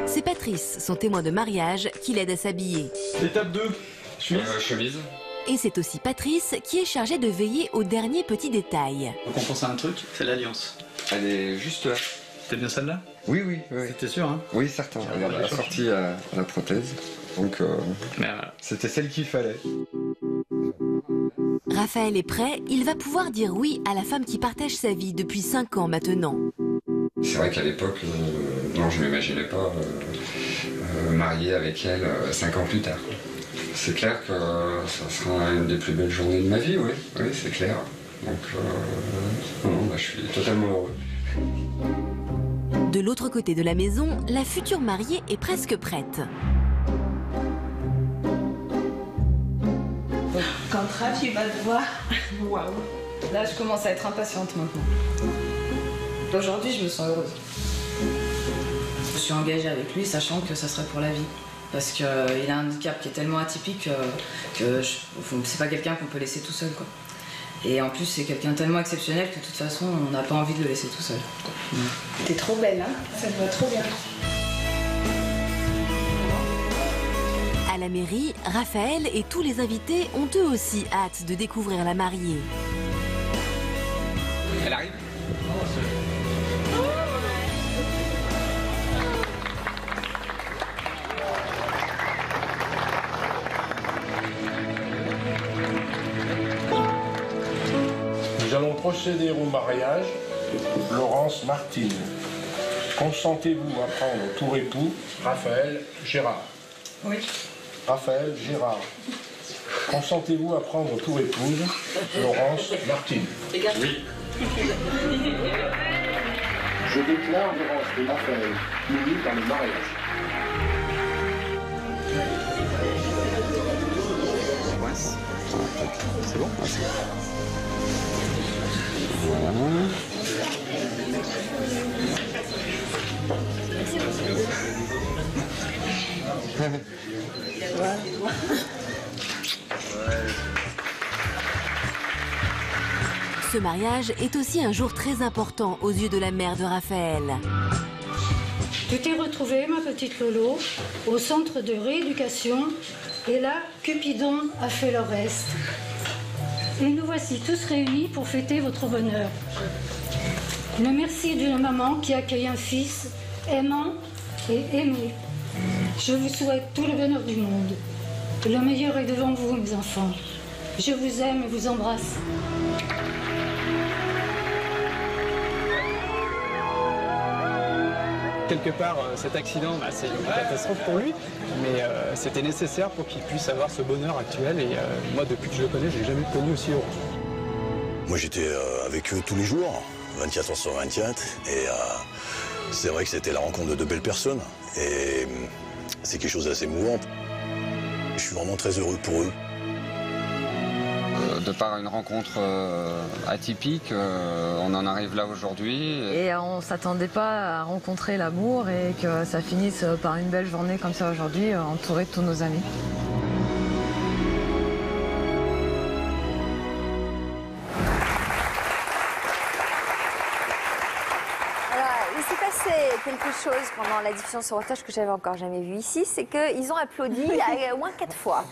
C'est Patrice, son témoin de mariage, qui l'aide à s'habiller. Étape 2, chemise. Et c'est aussi Patrice qui est chargé de veiller aux derniers petits détails. Donc on pense à un truc, c'est l'alliance. Elle est juste là. C'était bien celle-là? Oui. C'était sûr, hein? Oui, certain. Elle a sorti la prothèse. Donc, c'était celle qu'il fallait. Raphaël est prêt, il va pouvoir dire oui à la femme qui partage sa vie depuis 5 ans maintenant. C'est vrai qu'à l'époque, non, je ne m'imaginais pas marier avec elle 5 ans plus tard. C'est clair que ça sera une des plus belles journées de ma vie, oui, c'est clair. Donc, je suis totalement heureux. De l'autre côté de la maison, la future mariée est presque prête. Quand Raph, il va te voir, waouh. Là, je commence à être impatiente maintenant. Aujourd'hui, je me sens heureuse. Je suis engagée avec lui, sachant que ça serait pour la vie. Parce qu'il a un handicap qui est tellement atypique que c'est pas quelqu'un qu'on peut laisser tout seul, quoi. Et en plus, c'est quelqu'un tellement exceptionnel que de toute façon, on n'a pas envie de le laisser tout seul. T'es trop belle, hein? Ça te va trop bien. À la mairie, Raphaël et tous les invités ont eux aussi hâte de découvrir la mariée. Elle arrive? Nous allons procéder au mariage. Laurence Martine. Consentez-vous à prendre pour époux Raphaël Gérard? Oui. Raphaël Gérard. Consentez-vous à prendre pour épouse Laurence Martine? Oui. Je déclare Laurence et Raphaël unis dans le mariage. C'est bon? Ce mariage est aussi un jour très important aux yeux de la mère de Raphaël. Tu t'es retrouvée, ma petite Lolo, au centre de rééducation et là, Cupidon a fait le reste. Et nous voici tous réunis pour fêter votre bonheur. Le merci d'une maman qui accueille un fils aimant et aimé. Je vous souhaite tout le bonheur du monde. Le meilleur est devant vous, mes enfants. Je vous aime et vous embrasse. Quelque part, cet accident, c'est une catastrophe pour lui, mais c'était nécessaire pour qu'il puisse avoir ce bonheur actuel. Et moi, depuis que je le connais, je l'ai jamais connu aussi heureux. Moi, j'étais avec eux tous les jours, 24 heures sur 24, et c'est vrai que c'était la rencontre de deux belles personnes, et c'est quelque chose d'assez émouvant. Je suis vraiment très heureux pour eux. De par une rencontre atypique, on en arrive là aujourd'hui. Et on ne s'attendait pas à rencontrer l'amour et que ça finisse par une belle journée comme ça aujourd'hui, entouré de tous nos amis. Quelque chose pendant la diffusion sur Otage que j'avais encore jamais vu ici, c'est qu'ils ont applaudi au moins 4 fois,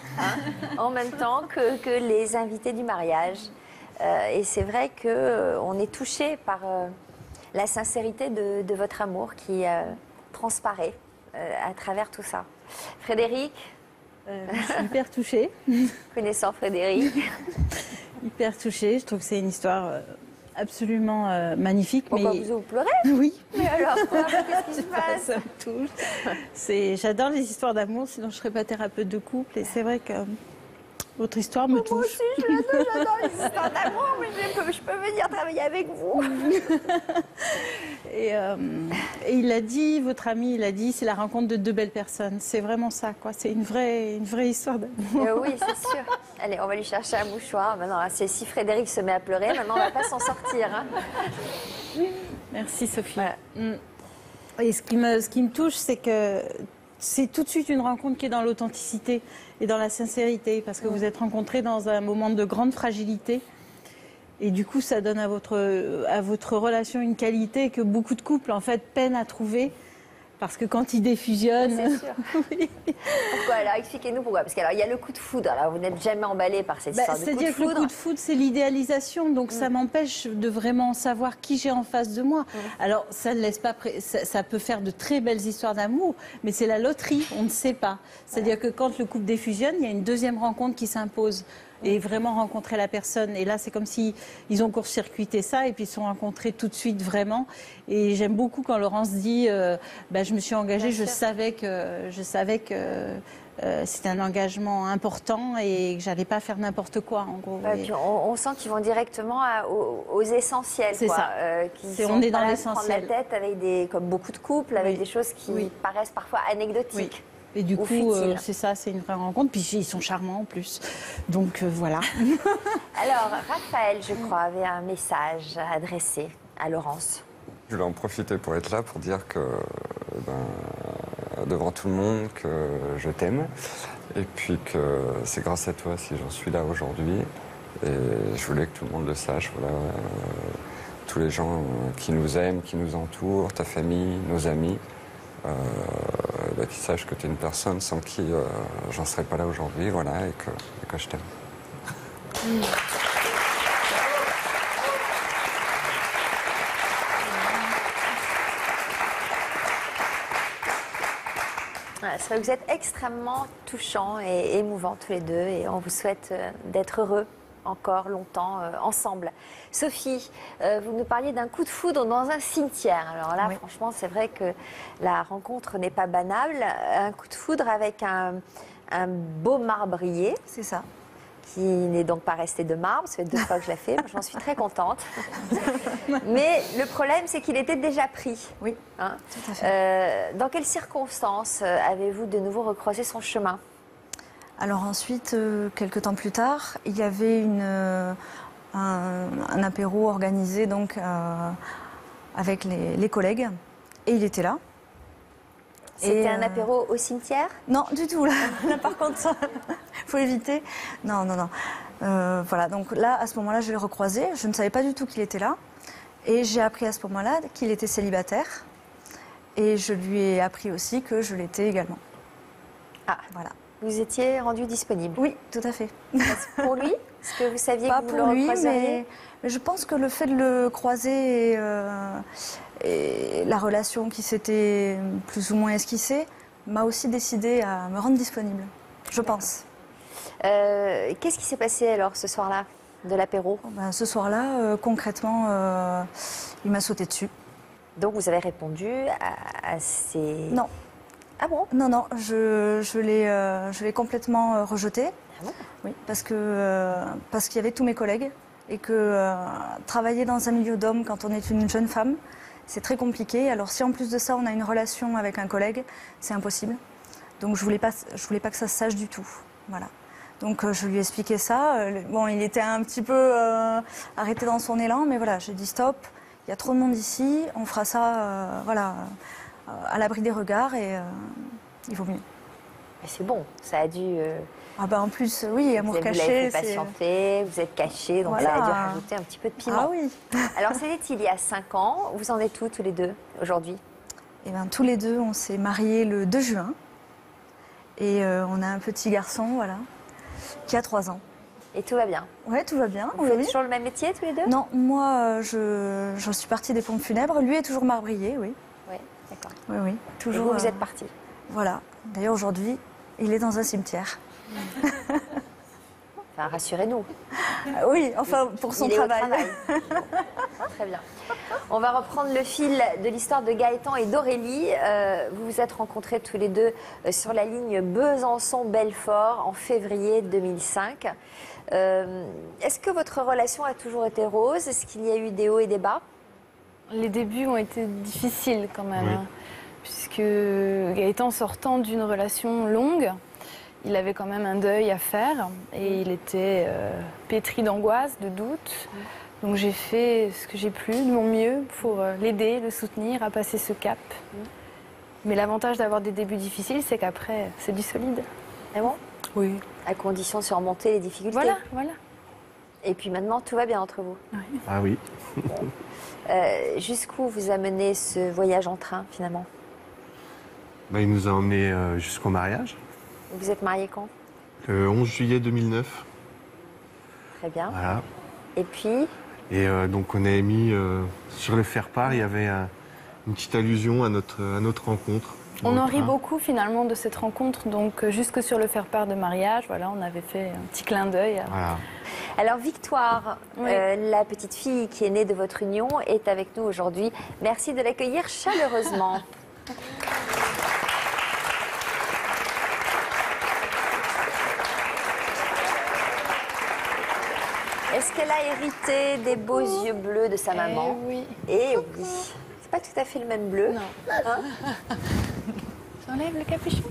en même temps que les invités du mariage. Et c'est vrai qu'on est touché par la sincérité de votre amour qui transparaît à travers tout ça. Frédéric, je suis hyper touchée. Connaissant Frédéric. Hyper touchée, je trouve que c'est une histoire absolument magnifique. Pourquoi vous pleurez? Oui. Mais alors, qu'est-ce qui se passe? Ça me touche. J'adore les histoires d'amour, sinon je ne serais pas thérapeute de couple. Et c'est vrai que votre histoire me touche. Moi aussi, j'adore les histoires d'amour, mais je peux venir travailler avec vous. Et il a dit, votre ami, il a dit, c'est la rencontre de deux belles personnes. C'est vraiment ça, quoi. C'est une vraie histoire d'amour. Oui, c'est sûr. Allez, on va lui chercher un mouchoir. Maintenant, là, si Frédéric se met à pleurer, maintenant, on ne va pas s'en sortir. Hein. Merci, Sophie. Voilà. Et ce qui me touche, c'est que c'est tout de suite une rencontre qui est dans l'authenticité et dans la sincérité, parce que vous êtes rencontrés dans un moment de grande fragilité. Et du coup, ça donne à votre relation une qualité que beaucoup de couples, en fait, peinent à trouver. Parce que quand ils défusionnent... C'est sûr. Oui. Pourquoi? Alors, expliquez-nous pourquoi. Parce qu'il y a le coup de foudre. Alors, vous n'êtes jamais emballé par cette histoire de coup de foudre. C'est-à-dire que le coup de foudre, c'est l'idéalisation. Donc, ça m'empêche de vraiment savoir qui j'ai en face de moi. Alors, ça ne laisse pas... Ça peut faire de très belles histoires d'amour, mais c'est la loterie. On ne sait pas. C'est-à-dire que quand le couple défusionne, il y a une deuxième rencontre qui s'impose. Et vraiment rencontrer la personne. Et là, c'est comme si ils ont court-circuité ça et puis ils se sont rencontrés tout de suite vraiment. Et j'aime beaucoup quand Laurence dit je me suis engagée, je savais que c'était un engagement important et que j'allais pas faire n'importe quoi, en gros. Puis on sent qu'ils vont directement aux essentiels. C'est ça. On est dans l'essentiel. Prendre la tête avec comme beaucoup de couples, avec des choses qui paraissent parfois anecdotiques. Oui. Et du coup, c'est ça, c'est une vraie rencontre. Puis ils sont charmants en plus. Donc voilà. Alors, Raphaël, je crois, avait un message à adresser à Laurence. Je voulais en profiter pour être là, pour dire que, devant tout le monde, que je t'aime. Et puis que c'est grâce à toi si j'en suis là aujourd'hui. Et je voulais que tout le monde le sache. Voilà, tous les gens qui nous aiment, qui nous entourent, ta famille, nos amis. Qu'ils sachent que tu es une personne sans qui j'en serais pas là aujourd'hui, voilà, et que je t'aime. C'est vrai que vous êtes extrêmement touchants et émouvants tous les deux, et on vous souhaite d'être heureux encore longtemps ensemble. Sophie, vous nous parliez d'un coup de foudre dans un cimetière. Alors là, franchement, c'est vrai que la rencontre n'est pas banale. Un coup de foudre avec un beau marbrier. C'est ça. Qui n'est donc pas resté de marbre. Ça fait 2 fois que je l'ai fait. J'en suis très contente. Mais le problème, c'est qu'il était déjà pris. Oui, tout à fait. Dans quelles circonstances avez-vous de nouveau recroisé son chemin? Alors ensuite, quelques temps plus tard, il y avait un apéro organisé donc, avec les collègues, et il était là. C'était un apéro au cimetière? Non, du tout. Là par contre, il faut éviter. Non. Voilà, donc là, à ce moment-là, je l'ai recroisé. Je ne savais pas du tout qu'il était là. Et j'ai appris à ce moment-là qu'il était célibataire. Et je lui ai appris aussi que je l'étais également. Ah, voilà. Vous étiez rendu disponible? Oui, tout à fait. Pour lui? Est-ce que vous saviez pas que vous le recroiseriez? Mais je pense que le fait de le croiser et la relation qui s'était plus ou moins esquissée m'a aussi décidé à me rendre disponible, je pense. Qu'est-ce qui s'est passé alors ce soir-là, de l'apéro? Ce soir-là, concrètement, il m'a sauté dessus. Donc vous avez répondu à ces... Non. Ah bon? Non, je l'ai complètement rejeté. Ah bon? Oui, parce qu'il y avait tous mes collègues et que travailler dans un milieu d'hommes quand on est une jeune femme, c'est très compliqué. Alors si en plus de ça on a une relation avec un collègue, c'est impossible. Donc je voulais pas que ça se sache du tout. Voilà. Donc je lui ai expliqué ça. Bon, il était un petit peu arrêté dans son élan, mais voilà, j'ai dit stop. Il y a trop de monde ici. On fera ça, voilà, à l'abri des regards et il vaut mieux. Mais c'est bon, ça a dû. Ah bah en plus, oui, amour caché. Vous l'avez fait patienter, vous êtes caché, donc voilà. ça a dû rajouter un petit peu de piment. Ah oui. Alors c'était il y a 5 ans. Vous en êtes où tous les deux aujourd'hui? Eh bien, tous les deux, on s'est mariés le 2 juin. Et on a un petit garçon, voilà, qui a 3 ans. Et tout va bien? Oui, tout va bien. Vous faites toujours le même métier tous les deux? Non, moi, je suis partie des pompes funèbres. Lui est toujours marbrier, oui. Oui, d'accord. Oui, toujours. Et vous êtes partie? Voilà. D'ailleurs, aujourd'hui, il est dans un cimetière. Enfin, rassurez-nous. Oui, enfin, pour son travail. Très bien. On va reprendre le fil de l'histoire de Gaëtan et d'Aurélie. Vous vous êtes rencontrés tous les deux sur la ligne Besançon-Belfort en février 2005. Est-ce que votre relation a toujours été rose? Est-ce qu'il y a eu des hauts et des bas? Les débuts ont été difficiles quand même, Oui. hein, puisque Gaëtan, sortant d'une relation longue, il avait quand même un deuil à faire et il était pétri d'angoisse, de doute. Donc j'ai fait ce que j'ai pu, de mon mieux, pour l'aider, le soutenir à passer ce cap. Mais l'avantage d'avoir des débuts difficiles, c'est qu'après, c'est du solide. Et bon? Oui. À condition de surmonter les difficultés. Voilà. Et puis maintenant, tout va bien entre vous. Oui. Ah oui. Jusqu'où vous a mené ce voyage en train, finalement? Il nous a emmenés jusqu'au mariage, Vous êtes mariés quand? le 11 juillet 2009. Très bien. Voilà. Et puis? Et donc on a mis sur le faire-part, il y avait une petite allusion à notre rencontre. On en rit beaucoup finalement de cette rencontre, donc jusque sur le faire-part de mariage, voilà, on avait fait un petit clin d'œil. Voilà. Alors Victoire, Oui. la petite fille qui est née de votre union, est avec nous aujourd'hui. Merci de l'accueillir chaleureusement. Est-ce qu'elle a hérité des beaux yeux bleus de sa maman? Oui. Eh oui. C'est pas tout à fait le même bleu. Non. Hein? J'enlève le capuchon?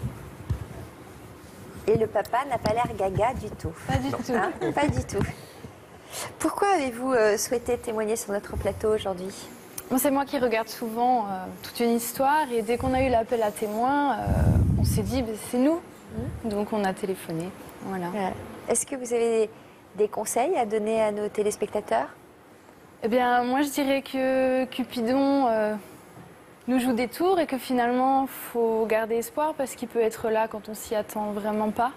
Et le papa n'a pas l'air gaga du tout. Pas du tout. Hein? Pas du tout. Pourquoi avez-vous souhaité témoigner sur notre plateau aujourd'hui? C'est moi qui regarde souvent toute une histoire et dès qu'on a eu l'appel à témoins, on s'est dit c'est nous. Donc on a téléphoné. Voilà. Est-ce que vous avez des conseils à donner à nos téléspectateurs? Eh bien, moi je dirais que Cupidon nous joue des tours et que finalement, faut garder espoir parce qu'il peut être là quand on s'y attend vraiment pas.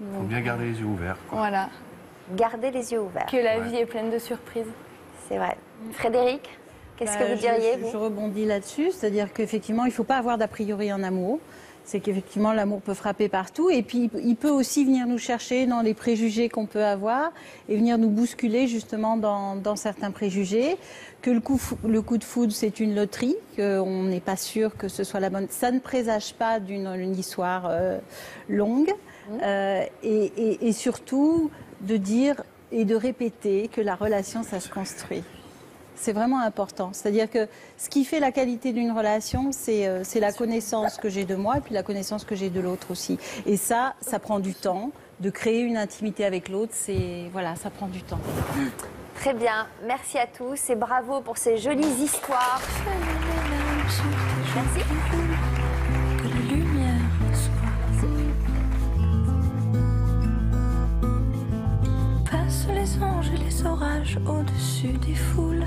Il faut bien garder les yeux ouverts. Voilà. Gardez les yeux ouverts. Que la vie est pleine de surprises. C'est vrai. Frédéric, qu'est-ce que vous diriez, vous? Je rebondis là-dessus, c'est-à-dire qu'effectivement, il ne faut pas avoir d'a priori en amour. C'est qu'effectivement, l'amour peut frapper partout. Et puis, il peut aussi venir nous chercher dans les préjugés qu'on peut avoir et venir nous bousculer justement dans certains préjugés. Que le coup de foudre, c'est une loterie, qu'on n'est pas sûr que ce soit la bonne. Ça ne présage pas d'une histoire longue. Et surtout, de dire et de répéter que la relation, ça se construit. C'est vraiment important. C'est-à-dire que ce qui fait la qualité d'une relation, c'est la connaissance que j'ai de moi et puis la connaissance que j'ai de l'autre aussi. Et ça prend du temps. De créer une intimité avec l'autre, voilà, ça prend du temps. Très bien. Merci à tous et bravo pour ces jolies histoires. Merci. Que la lumière soit. Passent les anges et les orages au-dessus des foules.